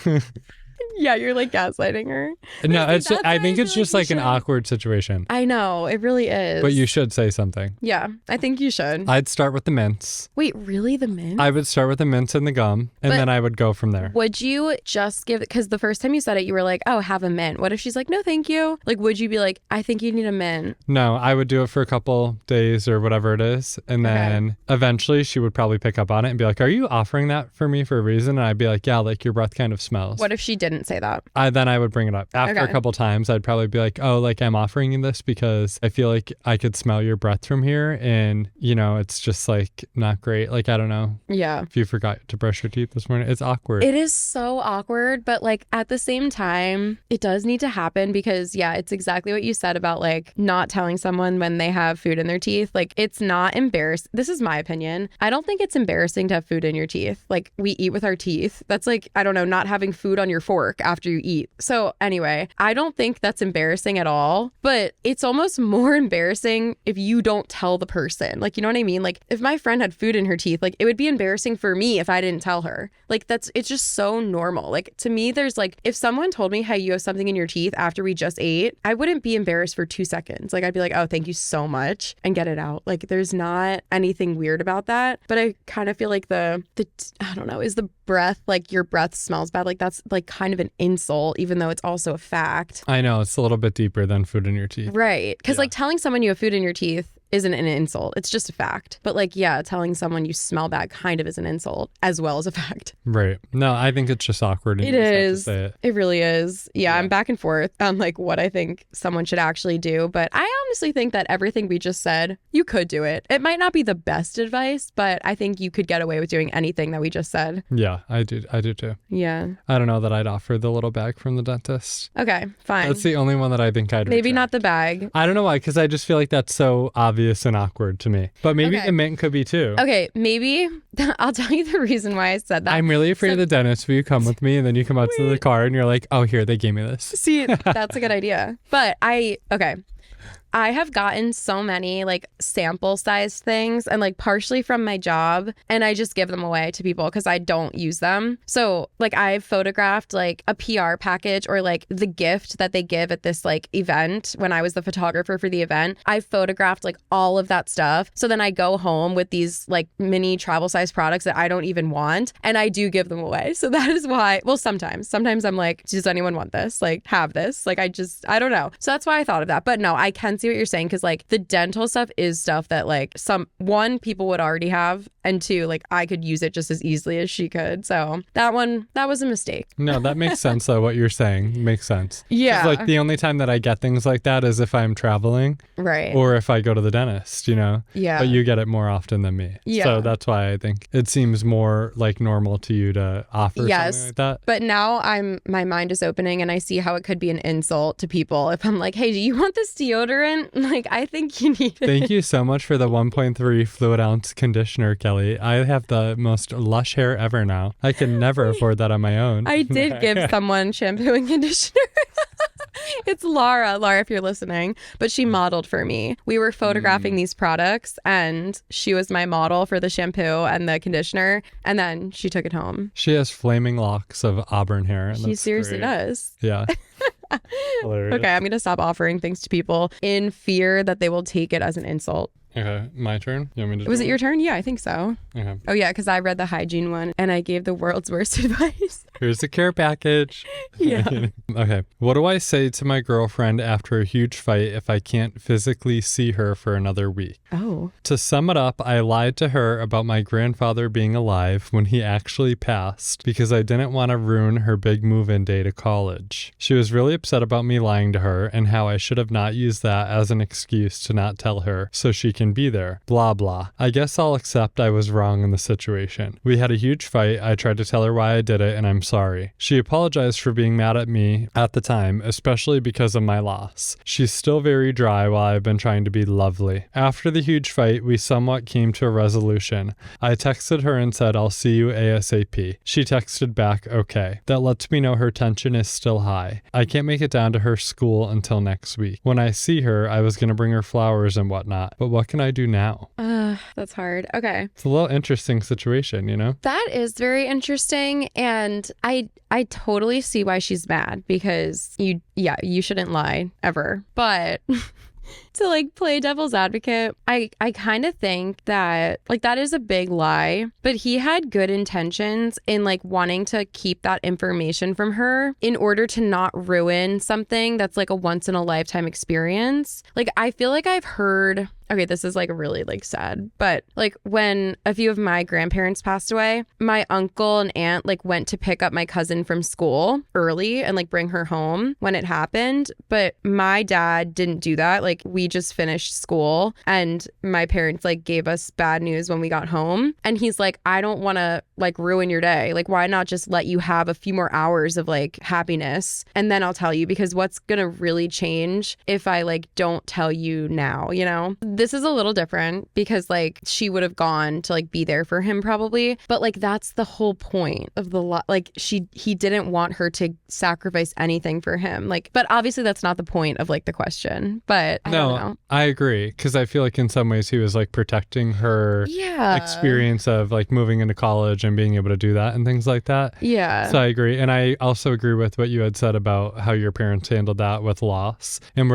Speaker 1: Yeah, you're like gaslighting her.
Speaker 2: No, I think it's just like an awkward situation.
Speaker 1: I know, it really is.
Speaker 2: But you should say something.
Speaker 1: Yeah, I think you should.
Speaker 2: I'd start with the mints.
Speaker 1: Wait, really? The mints?
Speaker 2: I would start with the mints and the gum, and then I would go from there.
Speaker 1: Would you just give, because the first time you said it, you were like, oh, have a mint. What if she's like, no, thank you? Like, would you be like, I think you need a mint?
Speaker 2: No, I would do it for a couple days or whatever it is. And then eventually she would probably pick up on it and be like, are you offering that for me for a reason? And I'd be like, yeah, like your breath kind of smells.
Speaker 1: What if she didn't say that?
Speaker 2: Then I would bring it up. After a couple times, I'd probably be like, oh, like I'm offering you this because I feel like I could smell your breath from here. And, you know, it's just like not great. Like, I don't know.
Speaker 1: Yeah.
Speaker 2: If you forgot to brush your teeth this morning, it's awkward.
Speaker 1: It is so awkward. But like at the same time, it does need to happen because, yeah, it's exactly what you said about like not telling someone when they have food in their teeth. Like, it's not embarrassing. This is my opinion. I don't think it's embarrassing to have food in your teeth. Like, we eat with our teeth. That's like, I don't know, not having food on your fork after you eat. So anyway, I don't think that's embarrassing at all, but it's almost more embarrassing if you don't tell the person. Like, you know what I mean? Like, if my friend had food in her teeth, like it would be embarrassing for me if I didn't tell her. Like, it's just so normal. Like, to me, there's like, if someone told me, hey, you have something in your teeth after we just ate, I wouldn't be embarrassed for 2 seconds. Like, I'd be like, oh, thank you so much, and get it out. Like, there's not anything weird about that. But I kind of feel like I don't know, is the breath, like your breath smells bad, like that's like kind of an insult, even though it's also a fact.
Speaker 2: I know, it's a little bit deeper than food in your teeth.
Speaker 1: Right. Because like telling someone you have food in your teeth isn't an insult. It's just a fact. But like, yeah, telling someone you smell bad kind of is an insult as well as a fact.
Speaker 2: Right. No, I think it's just awkward.
Speaker 1: It is. It really is. Yeah, I'm back and forth on like what I think someone should actually do. But I honestly think that everything we just said, you could do it. It might not be the best advice, but I think you could get away with doing anything that we just said.
Speaker 2: Yeah, I do too.
Speaker 1: Yeah.
Speaker 2: I don't know that I'd offer the little bag from the dentist.
Speaker 1: Okay, fine.
Speaker 2: That's the only one that I think I'd
Speaker 1: Maybe
Speaker 2: retract.
Speaker 1: not the bag.
Speaker 2: I don't know why, because I just feel like that's so obvious and awkward to me. But maybe
Speaker 1: Okay.
Speaker 2: the mint could be too.
Speaker 1: Okay, maybe I'll tell you the reason why I said that.
Speaker 2: I'm really afraid of the dentist. Will you come with me? And then you come out to the car and you're like, oh, here, they gave me this.
Speaker 1: See, that's a good idea. But I have gotten so many like sample sized things and like partially from my job, and I just give them away to people because I don't use them. So like I've photographed like a PR package or like the gift that they give at this like event when I was the photographer for the event. I've photographed like all of that stuff. So then I go home with these like mini travel size products that I don't even want, and I do give them away. So that is why, well, sometimes I'm like, does anyone want this? Like have this? Like I don't know. So that's why I thought of that. But no, I can see what you're saying, because like the dental stuff is stuff that like people would already have, and two, like I could use it just as easily as she could. So that was a mistake.
Speaker 2: No, that makes sense though. What you're saying makes sense.
Speaker 1: Yeah.
Speaker 2: 'Cause, like the only time that I get things like that is if I'm traveling,
Speaker 1: Right.
Speaker 2: or if I go to the dentist, you know?
Speaker 1: Yeah.
Speaker 2: But you get it more often than me.
Speaker 1: Yeah.
Speaker 2: So that's why I think it seems more like normal to you to offer something like that.
Speaker 1: But now my mind is opening and I see how it could be an insult to people if I'm like, hey, do you want this deodorant? Like, I think you need it.
Speaker 2: Thank you so much for the 1.3 fluid ounce conditioner, Kelee. I have the most lush hair ever now. I can never afford that on my own.
Speaker 1: I did give someone shampoo and conditioner. It's Laura, if you're listening, but she modeled for me. We were photographing these products and she was my model for the shampoo and the conditioner, and then she took it home.
Speaker 2: She has flaming locks of auburn hair. And
Speaker 1: She
Speaker 2: that's
Speaker 1: seriously
Speaker 2: great.
Speaker 1: does.
Speaker 2: Yeah. Hilarious.
Speaker 1: Okay, I'm going to stop offering things to people in fear that they will take it as an insult.
Speaker 2: Okay, my turn? You want me to
Speaker 1: Was
Speaker 2: do
Speaker 1: it your turn? Yeah, I think so.
Speaker 2: Okay.
Speaker 1: Oh, yeah, because I read the hygiene one and I gave the world's worst advice.
Speaker 2: Here's the care package.
Speaker 1: Yeah.
Speaker 2: Okay. What do I say to my girlfriend after a huge fight if I can't physically see her for another week?
Speaker 1: Oh.
Speaker 2: To sum it up, I lied to her about my grandfather being alive when he actually passed because I didn't want to ruin her big move-in day to college. She was really upset about me lying to her and how I should have not used that as an excuse to not tell her so she can be there. Blah, blah. I guess I'll accept I was wrong in the situation. We had a huge fight. I tried to tell her why I did it, and I'm sorry. She apologized for being mad at me at the time, especially because of my loss. She's still very dry while I've been trying to be lovely. After the huge fight, we somewhat came to a resolution. I texted her and said, I'll see you ASAP. She texted back, okay. That lets me know her tension is still high. I can't make it down to her school until next week. When I see her, I was going to bring her flowers and whatnot, but what can I do now?
Speaker 1: That's hard. Okay.
Speaker 2: It's a little interesting situation, you know?
Speaker 1: That is very interesting, and I totally see why she's mad, because you shouldn't lie ever. But to like play devil's advocate, I kind of think that like that is a big lie, but he had good intentions in like wanting to keep that information from her in order to not ruin something that's like a once in a lifetime experience. Like I feel like I've heard, okay, this is like really like sad, but like when a few of my grandparents passed away, my uncle and aunt like went to pick up my cousin from school early and like bring her home when it happened. But my dad didn't do that. Like we just finished school and my parents like gave us bad news when we got home. And he's like, I don't want to like ruin your day. Like, why not just let you have a few more hours of like happiness and then I'll tell you, because what's gonna really change if I like don't tell you now, you know? This is a little different because like she would have gone to like be there for him probably, but like that's the whole point of the like he didn't want her to sacrifice anything for him. Like, but obviously that's not the point of like the question. But I don't know.
Speaker 2: I agree, because I feel like in some ways he was like protecting her experience of like moving into college and being able to do that and things like that.
Speaker 1: Yeah.
Speaker 2: So I agree. And I also agree with what you had said about how your parents handled that with loss. And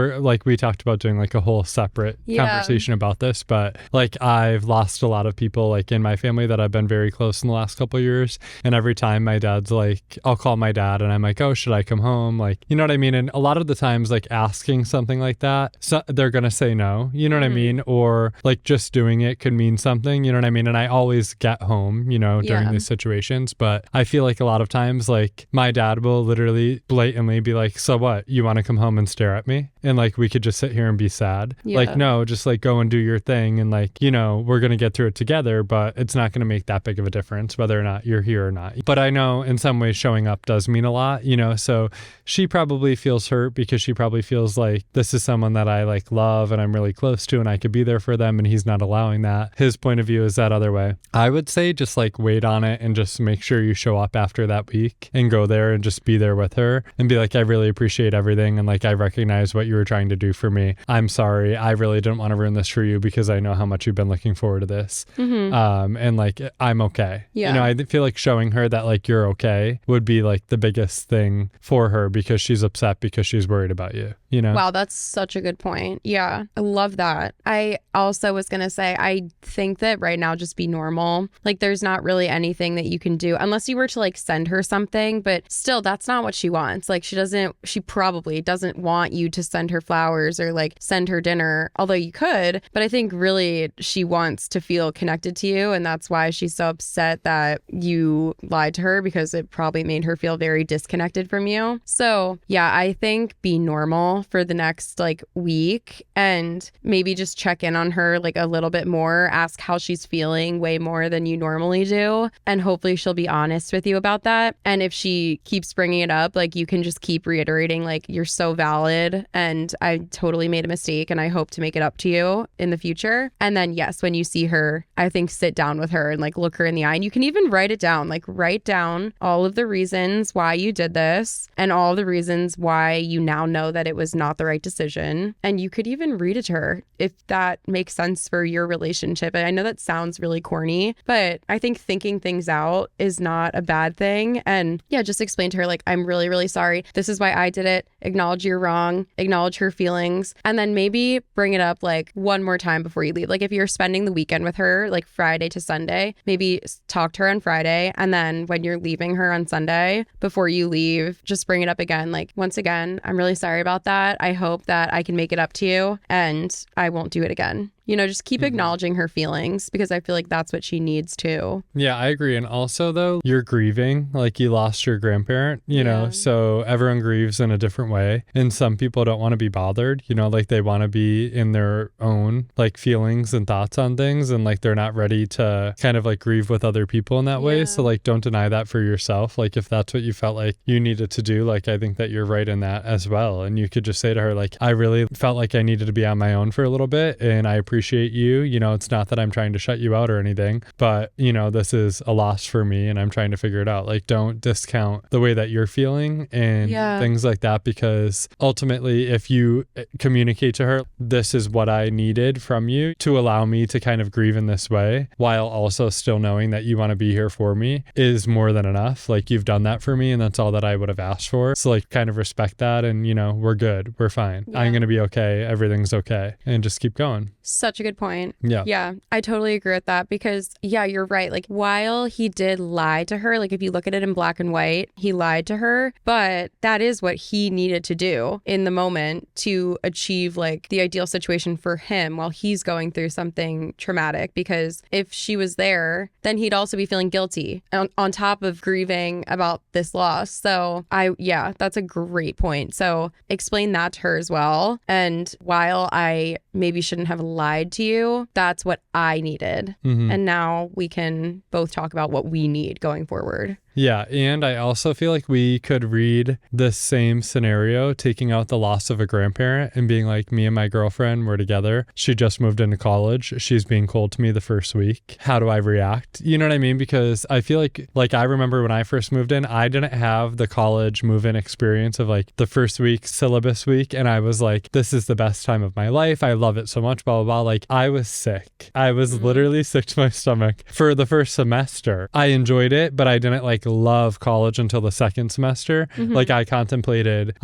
Speaker 2: we talked about doing like a whole separate conversation conversation about this, but like I've lost a lot of people like in my family that I've been very close in the last couple of years. And every time my dad's like, I'll call my dad and I'm like, oh, should I come home? Like, you know what I mean? And a lot of the times like asking something like that, so they're going to say no, you know what I mean? Or like just doing it could mean something, you know what I mean? And I always get home, you know, during these situations. But I feel like a lot of times like my dad will literally blatantly be like, so what? You want to come home and stare at me? And like we could just sit here and be sad. Like, no, just like go and do your thing. And like, you know, we're going to get through it together, but it's not going to make that big of a difference whether or not you're here or not. But I know in some ways showing up does mean a lot, you know, so she probably feels hurt because she probably feels like this is someone that I like love and I'm really close to and I could be there for them and he's not allowing that. His point of view is that other way. I would say just like wait on it and just make sure you show up after that week and go there and just be there with her and be like, I really appreciate everything and like I recognize what you were trying to do for me. I'm sorry. I really didn't want to ruin this for you because I know how much you've been looking forward to this. And like I'm okay. You know, I feel like showing her that like you're okay would be like the biggest thing for her because she's upset because she's worried about you, you know?
Speaker 1: Wow, that's such a good point. Yeah, I love that. I also was going to say, I think that right now just be normal. Like there's not really anything that you can do unless you were to like send her something, but still that's not what she wants. Like she probably doesn't want you to send her flowers or like send her dinner, although you could, but I think really she wants to feel connected to you. And that's why she's so upset that you lied to her because it probably made her feel very disconnected from you. So yeah, I think be normal for the next like week and maybe just check in on her like a little bit more, ask how she's feeling way more than you normally do. And hopefully she'll be honest with you about that. And if she keeps bringing it up, like you can just keep reiterating like you're so valid and I totally made a mistake and I hope to make it up to you in the future. And then yes, when you see her, I think sit down with her and like look her in the eye and you can even write it down, like write down all of the reasons why you did this and all the reasons why you now know that it was not the right decision. And you could even read it to her if that makes sense for your relationship. And I know that sounds really corny, but I think thinking things out is not a bad thing. And yeah, just explain to her like, I'm really, really sorry. This is why I did it. Acknowledge you're wrong. Acknowledge her feelings. And then maybe bring it up like one more time before you leave. Like if you're spending the weekend with her, like Friday to Sunday, maybe talk to her on Friday. And then when you're leaving her on Sunday, before you leave, just bring it up again. Like, once again, I'm really sorry about that. I hope that I can make it up to you and I won't do it again. You know, just keep acknowledging her feelings because I feel like that's what she needs too.
Speaker 2: Yeah, I agree. And also though, you're grieving, like you lost your grandparent, you know, so everyone grieves in a different way. And some people don't want to be bothered, you know, like they want to be in their own like feelings and thoughts on things. And like, they're not ready to kind of like grieve with other people in that way. So like, don't deny that for yourself. Like if that's what you felt like you needed to do, like, I think that you're right in that as well. And you could just say to her, like, I really felt like I needed to be on my own for a little bit. And I appreciate you. You know, it's not that I'm trying to shut you out or anything, but you know, this is a loss for me and I'm trying to figure it out. Like, don't discount the way that you're feeling and things like that, because ultimately, if you communicate to her, this is what I needed from you to allow me to kind of grieve in this way, while also still knowing that you want to be here for me, is more than enough. Like, you've done that for me and that's all that I would have asked for. So like, kind of respect that and, you know, we're good. We're fine. I'm going to be okay. Everything's okay. And just keep going.
Speaker 1: Such a good point.
Speaker 2: Yeah,
Speaker 1: I totally agree with that because you're right. Like, while he did lie to her, like if you look at it in black and white, he lied to her, but that is what he needed to do in the moment to achieve like the ideal situation for him while he's going through something traumatic. Because if she was there, then he'd also be feeling guilty on top of grieving about this loss. So that's a great point. So explain that to her as well. And while I maybe shouldn't have lied to you, that's what I needed. And now we can both talk about what we need going forward.
Speaker 2: Yeah, and I also feel like we could read the same scenario, taking out the loss of a grandparent and being like, me and my girlfriend were together. She just moved into college. She's being cold to me the first week. How do I react? You know what I mean? Because I feel like I remember when I first moved in, I didn't have the college move-in experience of like the first week, syllabus week. And I was like, this is the best time of my life. I love it so much, blah, blah, blah. like I was sick. I was literally sick to my stomach for the first semester. I enjoyed it, but I didn't like love college until the second semester. Like I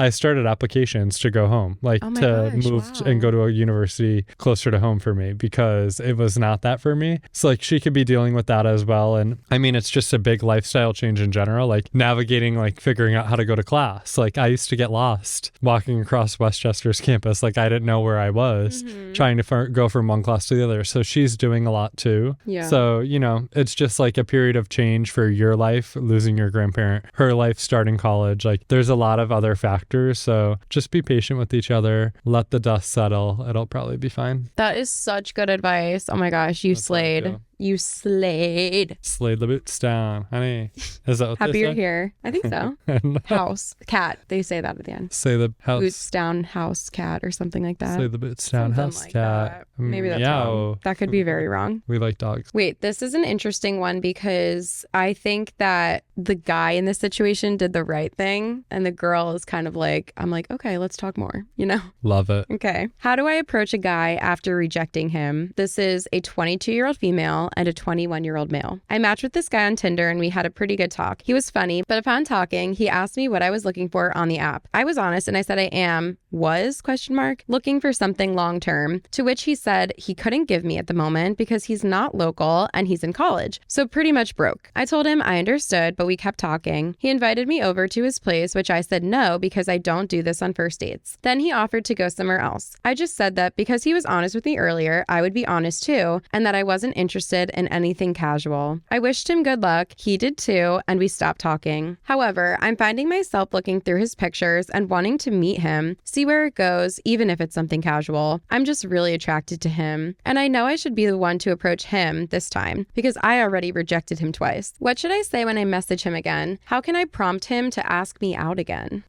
Speaker 2: started applications to go home, like to move and go to a university closer to home for me because it was not that for me. So like she could be dealing with that as well. And I mean, it's just a big lifestyle change in general, like navigating, like figuring out how to go to class. Like I used to get lost walking across Westchester's campus. Like I didn't know where I was trying to go from one class to the other. So she's doing a lot too. Yeah. So, you know, it's just like a period of change for your life, losing your grandparent, her life starting college. Like there's a lot of other factors. So just be patient with each other. Let the dust settle. It'll probably be fine.
Speaker 1: That is such good advice. Oh my gosh, you slayed. You slayed.
Speaker 2: Slayed the boots down, honey. Is that what
Speaker 1: Happy
Speaker 2: they
Speaker 1: you're
Speaker 2: say?
Speaker 1: here. I think so. House, cat. They say that at the end.
Speaker 2: Say the house.
Speaker 1: Boots down, house, cat, or something like that.
Speaker 2: Say the boots down,
Speaker 1: Something
Speaker 2: house,
Speaker 1: like
Speaker 2: cat.
Speaker 1: that. Maybe that's wrong. That could be very wrong.
Speaker 2: We like dogs.
Speaker 1: Wait, this is an interesting one because I think that the guy in this situation did the right thing and the girl is kind of like, I'm like, okay, let's talk more, you know?
Speaker 2: Love it.
Speaker 1: Okay. How do I approach a guy after rejecting him? This is a 22-year-old female and a 21-year-old male. I matched with this guy on Tinder and we had a pretty good talk. He was funny, but upon talking, he asked me what I was looking for on the app. I was honest and I said looking for something long-term, to which he said he couldn't give me at the moment because he's not local and he's in college. So pretty much broke. I told him I understood, but we kept talking. He invited me over to his place, which I said no because I don't do this on first dates. Then he offered to go somewhere else. I just said that because he was honest with me earlier, I would be honest too, and that I wasn't interested in anything casual. I wished him good luck. He did too, and we stopped talking. However, I'm finding myself looking through his pictures and wanting to meet him, see where it goes, even if it's something casual. I'm just really attracted to him, and I know I should be the one to approach him this time because I already rejected him twice. What should I say when I message him again? How can I prompt him to ask me out again?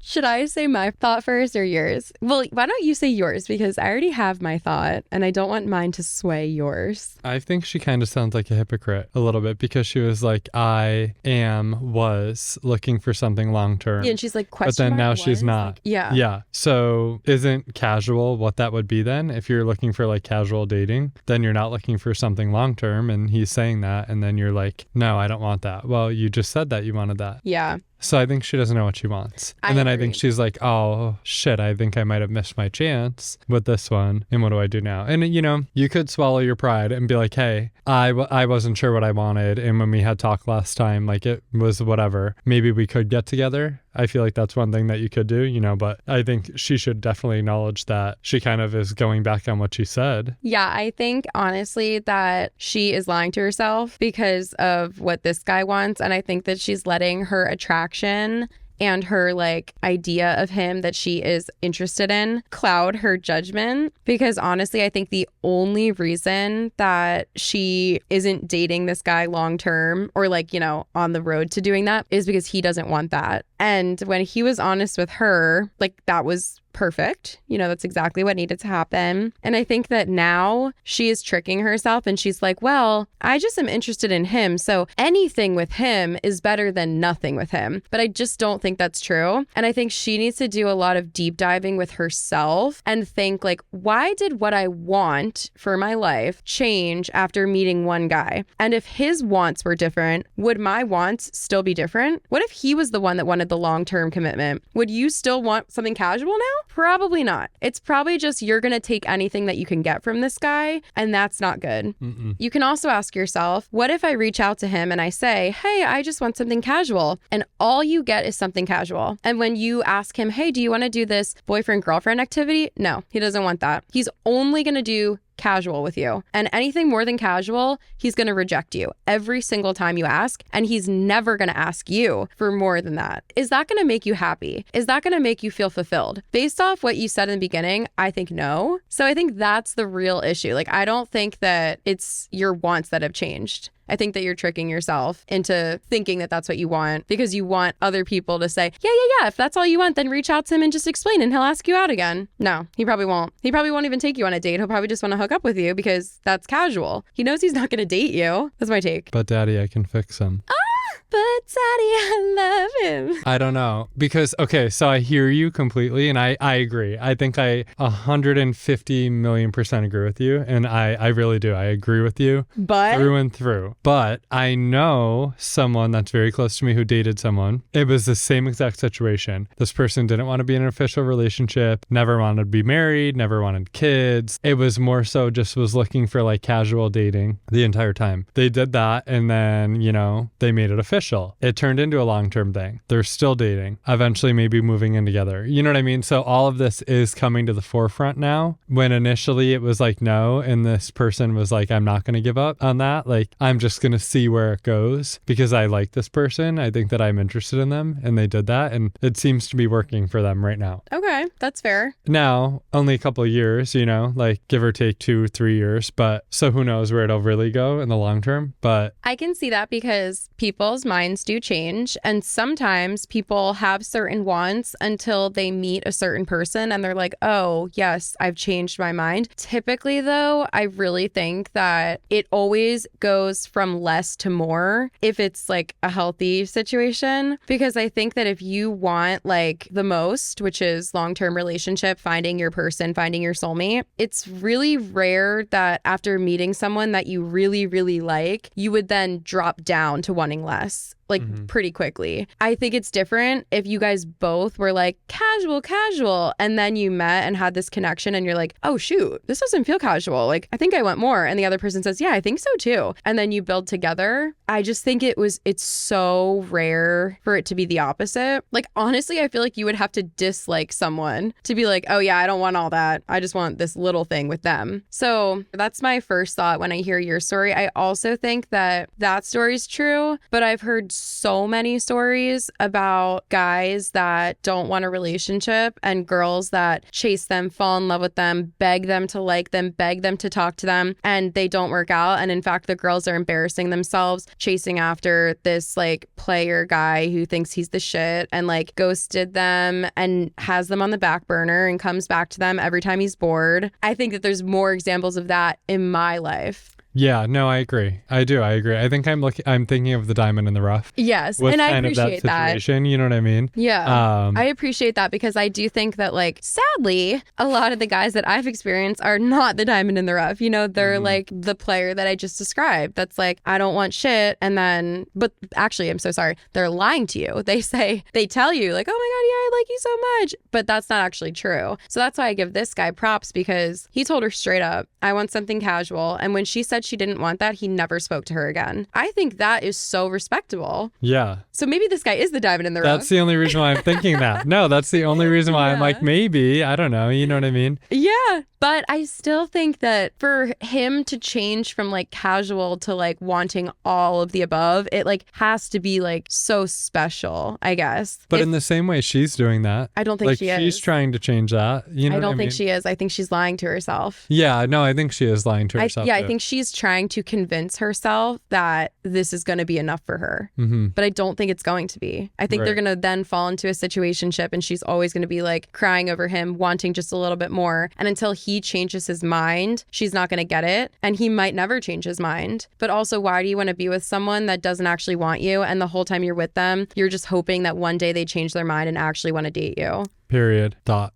Speaker 1: Should I say my thought first or yours? Well, why don't you say yours? Because I already have my thought and I don't want mine to sway yours.
Speaker 2: I think she kind of sounds like a hypocrite a little bit because she was like, was looking for something long term.
Speaker 1: Yeah, and she's like,
Speaker 2: but then now she's not.
Speaker 1: Like, yeah.
Speaker 2: Yeah. So isn't casual what that would be then? If you're looking for like casual dating, then you're not looking for something long term. And he's saying that. And then you're like, no, I don't want that. Well, you just said that you wanted that.
Speaker 1: Yeah.
Speaker 2: So I think she doesn't know what she wants. And then I think she's like, oh, shit, I think I might have missed my chance with this one. And what do I do now? And, you know, you could swallow your pride and be like, hey, I wasn't sure what I wanted. And when we had talked last time, like it was whatever. Maybe we could get together. I feel like that's one thing that you could do, you know, but I think she should definitely acknowledge that she kind of is going back on what she said.
Speaker 1: Yeah, I think honestly that she is lying to herself because of what this guy wants. And I think that she's letting her attraction and her like idea of him that she is interested in cloud her judgment, because honestly I think the only reason that she isn't dating this guy long term or like, you know, on the road to doing that is because he doesn't want that. And when he was honest with her, like that was perfect. You know, that's exactly what needed to happen. And I think that now she is tricking herself and she's like, well, I just am interested in him. So anything with him is better than nothing with him. But I just don't think that's true. And I think she needs to do a lot of deep diving with herself and think like, why did what I want for my life change after meeting one guy? And if his wants were different, would my wants still be different? What if he was the one that wanted the long-term commitment? Would you still want something casual now? Probably not. It's probably just you're going to take anything that you can get from this guy, and that's not good. You can also ask yourself, what if I reach out to him and I say, hey, I just want something casual, and all you get is something casual. And when you ask him, hey, do you want to do this boyfriend-girlfriend activity? No, he doesn't want that. He's only going to do casual with you. And anything more than casual, he's going to reject you every single time you ask. And he's never going to ask you for more than that. Is that going to make you happy? Is that going to make you feel fulfilled? Based off what you said in the beginning, I think no. So I think that's the real issue. Like, I don't think that it's your wants that have changed. I think that you're tricking yourself into thinking that that's what you want because you want other people to say, yeah, if that's all you want, then reach out to him and just explain and he'll ask you out again. No, he probably won't. He probably won't even take you on a date. He'll probably just want to hook up with you because that's casual. He knows he's not going to date you. That's my take.
Speaker 2: But daddy, I can fix him.
Speaker 1: but Daddy, I love him.
Speaker 2: I don't know. Because, okay, so I hear you completely, and I agree. I think I 150 million% agree with you, and I really do. I agree with you through and through. But I know someone that's very close to me who dated someone. It was the same exact situation. This person didn't want to be in an official relationship, never wanted to be married, never wanted kids. It was more so just was looking for like casual dating the entire time. They did that, and then, you know, they made it official. It turned into a long-term thing. They're still dating, eventually maybe moving in together. You know what I mean? So all of this is coming to the forefront now, when initially it was like no, and this person was like, I'm not going to give up on that. Like, I'm just going to see where it goes because I like this person. I think that I'm interested in them, and they did that, and it seems to be working for them right now.
Speaker 1: Okay, that's fair.
Speaker 2: Now, only a couple of years, you know, like give or take 2-3 years, but so who knows where it'll really go in the long term. But
Speaker 1: I can see that because people's minds do change, and sometimes people have certain wants until they meet a certain person and they're like, oh, yes, I've changed my mind. Typically, though, I really think that it always goes from less to more if it's like a healthy situation, because I think that if you want like the most, which is long-term relationship, finding your person, finding your soulmate, it's really rare that after meeting someone that you really, really like, you would then drop down to wanting less. Like pretty quickly. I think it's different if you guys both were like casual, and then you met and had this connection and you're like, oh shoot, this doesn't feel casual. Like, I think I want more. And the other person says, yeah, I think so too. And then you build together. I just think it's so rare for it to be the opposite. Like, honestly, I feel like you would have to dislike someone to be like, oh yeah, I don't want all that. I just want this little thing with them. So that's my first thought when I hear your story. I also think that story is true, but I've heard so many stories about guys that don't want a relationship and girls that chase them, fall in love with them, beg them to like them, beg them to talk to them, and they don't work out. And in fact, the girls are embarrassing themselves chasing after this like player guy who thinks he's the shit and like ghosted them and has them on the back burner and comes back to them every time he's bored. I think that there's more examples of that in my life.
Speaker 2: Yeah, no, I agree. I do. I agree. I think I'm thinking of the diamond in the rough.
Speaker 1: Yes, and I appreciate that.
Speaker 2: You know what I mean?
Speaker 1: Yeah. I appreciate that because I do think that, like, sadly, a lot of the guys that I've experienced are not the diamond in the rough. You know, they're like the player that I just described. That's like, I don't want shit. And then, but actually, I'm so sorry. They're lying to you. They tell you like, oh my God, yeah, I like you so much. But that's not actually true. So that's why I give this guy props, because he told her straight up, I want something casual. And when she said she didn't want that, he never spoke to her again. I think that is so respectable.
Speaker 2: Yeah.
Speaker 1: So maybe this guy is the diamond in the rough.
Speaker 2: That's the only reason why I'm thinking that. No, that's the only reason why I'm like, maybe, I don't know. You know what I mean?
Speaker 1: Yeah. But I still think that for him to change from like casual to like wanting all of the above, it like has to be like so special, I guess.
Speaker 2: But in the same way she's doing that.
Speaker 1: I don't think
Speaker 2: like,
Speaker 1: she is.
Speaker 2: She's trying to change that. You know
Speaker 1: I don't think she is. I think she's lying to herself.
Speaker 2: Yeah, no, I think she is lying to herself.
Speaker 1: I think she's trying to convince herself that this is going to be enough for her. But I don't think it's going to be. I think they're going to then fall into a situationship and she's always going to be like crying over him, wanting just a little bit more. And until he changes his mind, she's not going to get it. And he might never change his mind. But also, why do you want to be with someone that doesn't actually want you? And the whole time you're with them, you're just hoping that one day they change their mind and actually want to date you.
Speaker 2: Period. Thought.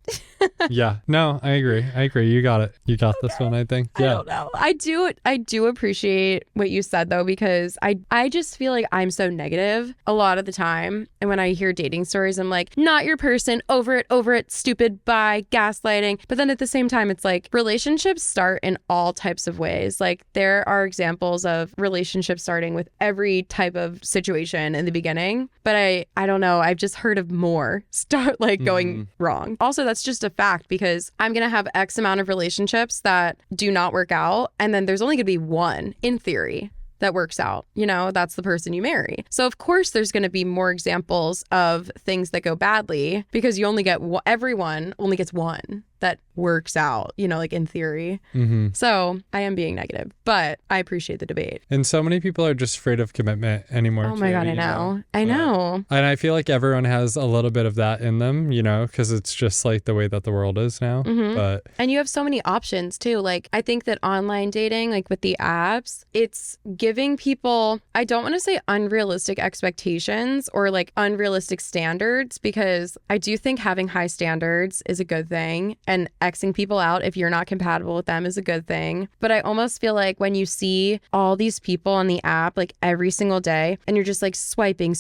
Speaker 2: Yeah. No, I agree. You got it. You got this one, I think. Yeah.
Speaker 1: I don't know. I do appreciate what you said, though, because I just feel like I'm so negative a lot of the time. And when I hear dating stories, I'm like, not your person, over it, stupid, bye, gaslighting. But then at the same time, it's like relationships start in all types of ways. Like, there are examples of relationships starting with every type of situation in the beginning. But I don't know. I've just heard of more start like going wrong. Also, that's just a fact, because I'm going to have X amount of relationships that do not work out. And then there's only going to be one, in theory, that works out. You know, that's the person you marry. So of course there's going to be more examples of things that go badly, because you only get everyone only gets one that works out, you know, like in theory.
Speaker 2: Mm-hmm.
Speaker 1: So I am being negative, but I appreciate the debate.
Speaker 2: And so many people are just afraid of commitment anymore.
Speaker 1: Oh my God, I know. I know.
Speaker 2: And I feel like everyone has a little bit of that in them, you know, because it's just like the way that the world is now.
Speaker 1: Mm-hmm.
Speaker 2: But
Speaker 1: and you have so many options too. Like I think that online dating, like with the apps, it's giving people, I don't want to say unrealistic expectations or like unrealistic standards, because I do think having high standards is a good thing, and Xing people out if you're not compatible with them is a good thing. But I almost feel like when you see all these people on the app like every single day and you're just like swiping,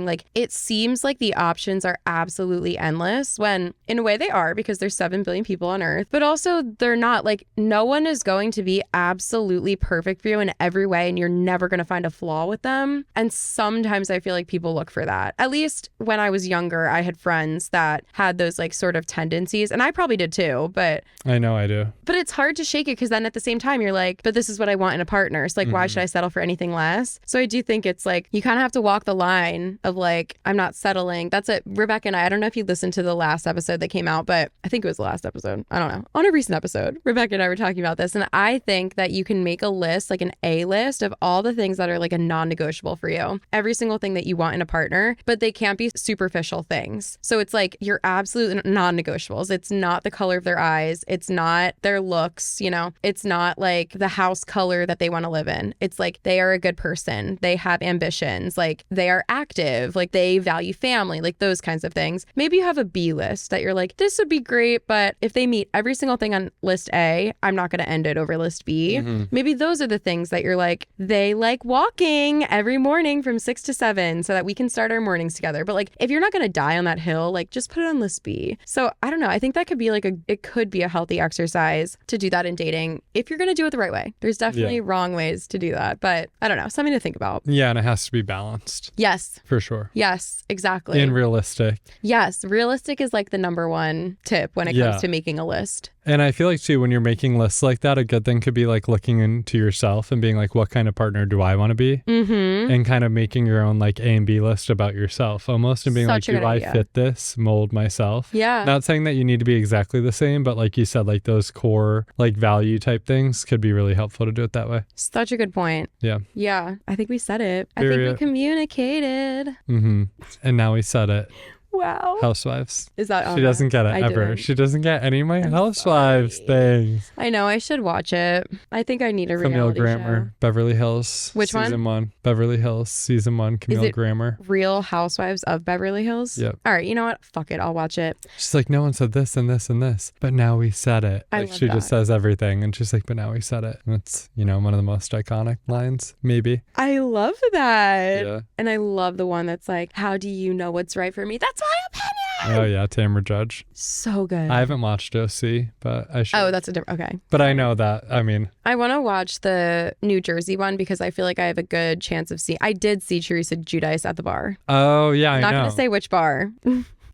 Speaker 1: like it seems like the options are absolutely endless, when in a way they are, because there's 7 billion people on earth, but also they're not. Like no one is going to be absolutely perfect for you in every way, and you're never going to find a flaw with them. And sometimes I feel like people look for that. At least when I was younger, I had friends that had those like sort of tendencies, and I probably did too, but
Speaker 2: I know I do.
Speaker 1: But it's hard to shake it, because then at the same time you're like, but this is what I want in a partner. So like, why should I settle for anything less? So I do think it's like, you kind of have to walk the line of like, I'm not settling. That's it. Rebecca and I don't know if you listened to the last episode that came out, but I think it was the last episode. I don't know. On a recent episode, Rebecca and I were talking about this. And I think that you can make a list, like an A list of all the things that are like a non-negotiable for you. Every single thing that you want in a partner, but they can't be superficial things. So it's like your absolute non-negotiables. It's not the color of their eyes. It's not their looks, you know, it's not like the house color that they want to live in. It's like they are a good person. They have ambitions. Like they are active. Like they value family, like those kinds of things. Maybe you have a B list that you're like, this would be great, but if they meet every single thing on list A, I'm not going to end it over list B. Maybe those are the things that you're like, they like walking every morning from 6 to 7 so that we can start our mornings together. But like, if you're not going to die on that hill, like just put it on list B. So I don't know. I think that could be like it could be a healthy exercise to do that in dating if you're going to do it the right way. There's definitely wrong ways to do that, but I don't know. Something to think about.
Speaker 2: Yeah, and it has to be balanced.
Speaker 1: Yes.
Speaker 2: For sure.
Speaker 1: Yes, exactly.
Speaker 2: And realistic.
Speaker 1: Yes, realistic is like the number one tip when it comes to making a list.
Speaker 2: And I feel like too, when you're making lists like that, a good thing could be like looking into yourself and being like, what kind of partner do I want to be? And kind of making your own like A and B list about yourself almost, and being like, do I fit this mold myself?
Speaker 1: Yeah.
Speaker 2: Not saying that you need to be exactly the same, but like you said, like those core like value type things could be really helpful to do it that way.
Speaker 1: Such a good point.
Speaker 2: Yeah.
Speaker 1: Yeah. I think we said it.
Speaker 2: Period.
Speaker 1: I think we communicated.
Speaker 2: And now we said it.
Speaker 1: Wow.
Speaker 2: Housewives.
Speaker 1: Is that
Speaker 2: She doesn't get it ever.
Speaker 1: Didn't.
Speaker 2: She doesn't get any of my Housewives things.
Speaker 1: I know. I should watch it. I think I need a
Speaker 2: Camille
Speaker 1: reality
Speaker 2: Grammer,
Speaker 1: show.
Speaker 2: Beverly Hills.
Speaker 1: Which one?
Speaker 2: Season 1. Beverly Hills, Season 1, Camille Grammer.
Speaker 1: Real Housewives of Beverly Hills?
Speaker 2: Yep.
Speaker 1: All right. You know what? Fuck it. I'll watch it.
Speaker 2: She's like, no one said this and this and this, but now we said it.
Speaker 1: I
Speaker 2: Like
Speaker 1: love
Speaker 2: she
Speaker 1: that.
Speaker 2: just says everything, and she's like, but now we said it. And it's, you know, one of the most iconic lines, maybe.
Speaker 1: I love that.
Speaker 2: Yeah.
Speaker 1: And I love the one that's like, how do you know what's right for me? That's my opinion.
Speaker 2: Oh yeah, Tamra Judge.
Speaker 1: So good.
Speaker 2: I haven't watched OC, but I should.
Speaker 1: Oh, that's a different. Okay.
Speaker 2: But I know that. I mean,
Speaker 1: I want to watch the New Jersey one because I feel like I have a good chance of seeing. I did see Teresa Giudice at the bar.
Speaker 2: oh yeah, I know.
Speaker 1: Not going to say which bar.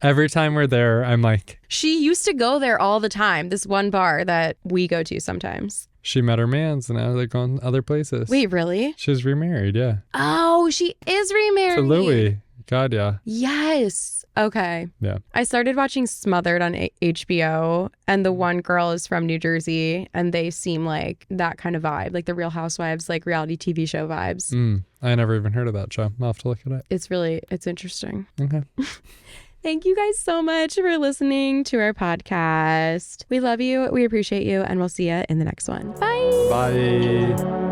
Speaker 2: Every time we're there, I'm like,
Speaker 1: She used to go there all the time. This one bar that we go to sometimes.
Speaker 2: she met her mans, and now they're going other places.
Speaker 1: Wait, really?
Speaker 2: She's remarried, yeah.
Speaker 1: Oh, she is remarried.
Speaker 2: To Louis. God, yeah.
Speaker 1: Yes. Okay.
Speaker 2: Yeah.
Speaker 1: I started watching Smothered on HBO, and the one girl is from New Jersey, and they seem like that kind of vibe, like the Real Housewives, like reality TV show vibes.
Speaker 2: I never even heard of that show. I'll have to look at it.
Speaker 1: It's interesting.
Speaker 2: Okay.
Speaker 1: Thank you guys so much for listening to our podcast. We love you. We appreciate you. And we'll see you in the next one. Bye.
Speaker 2: Bye.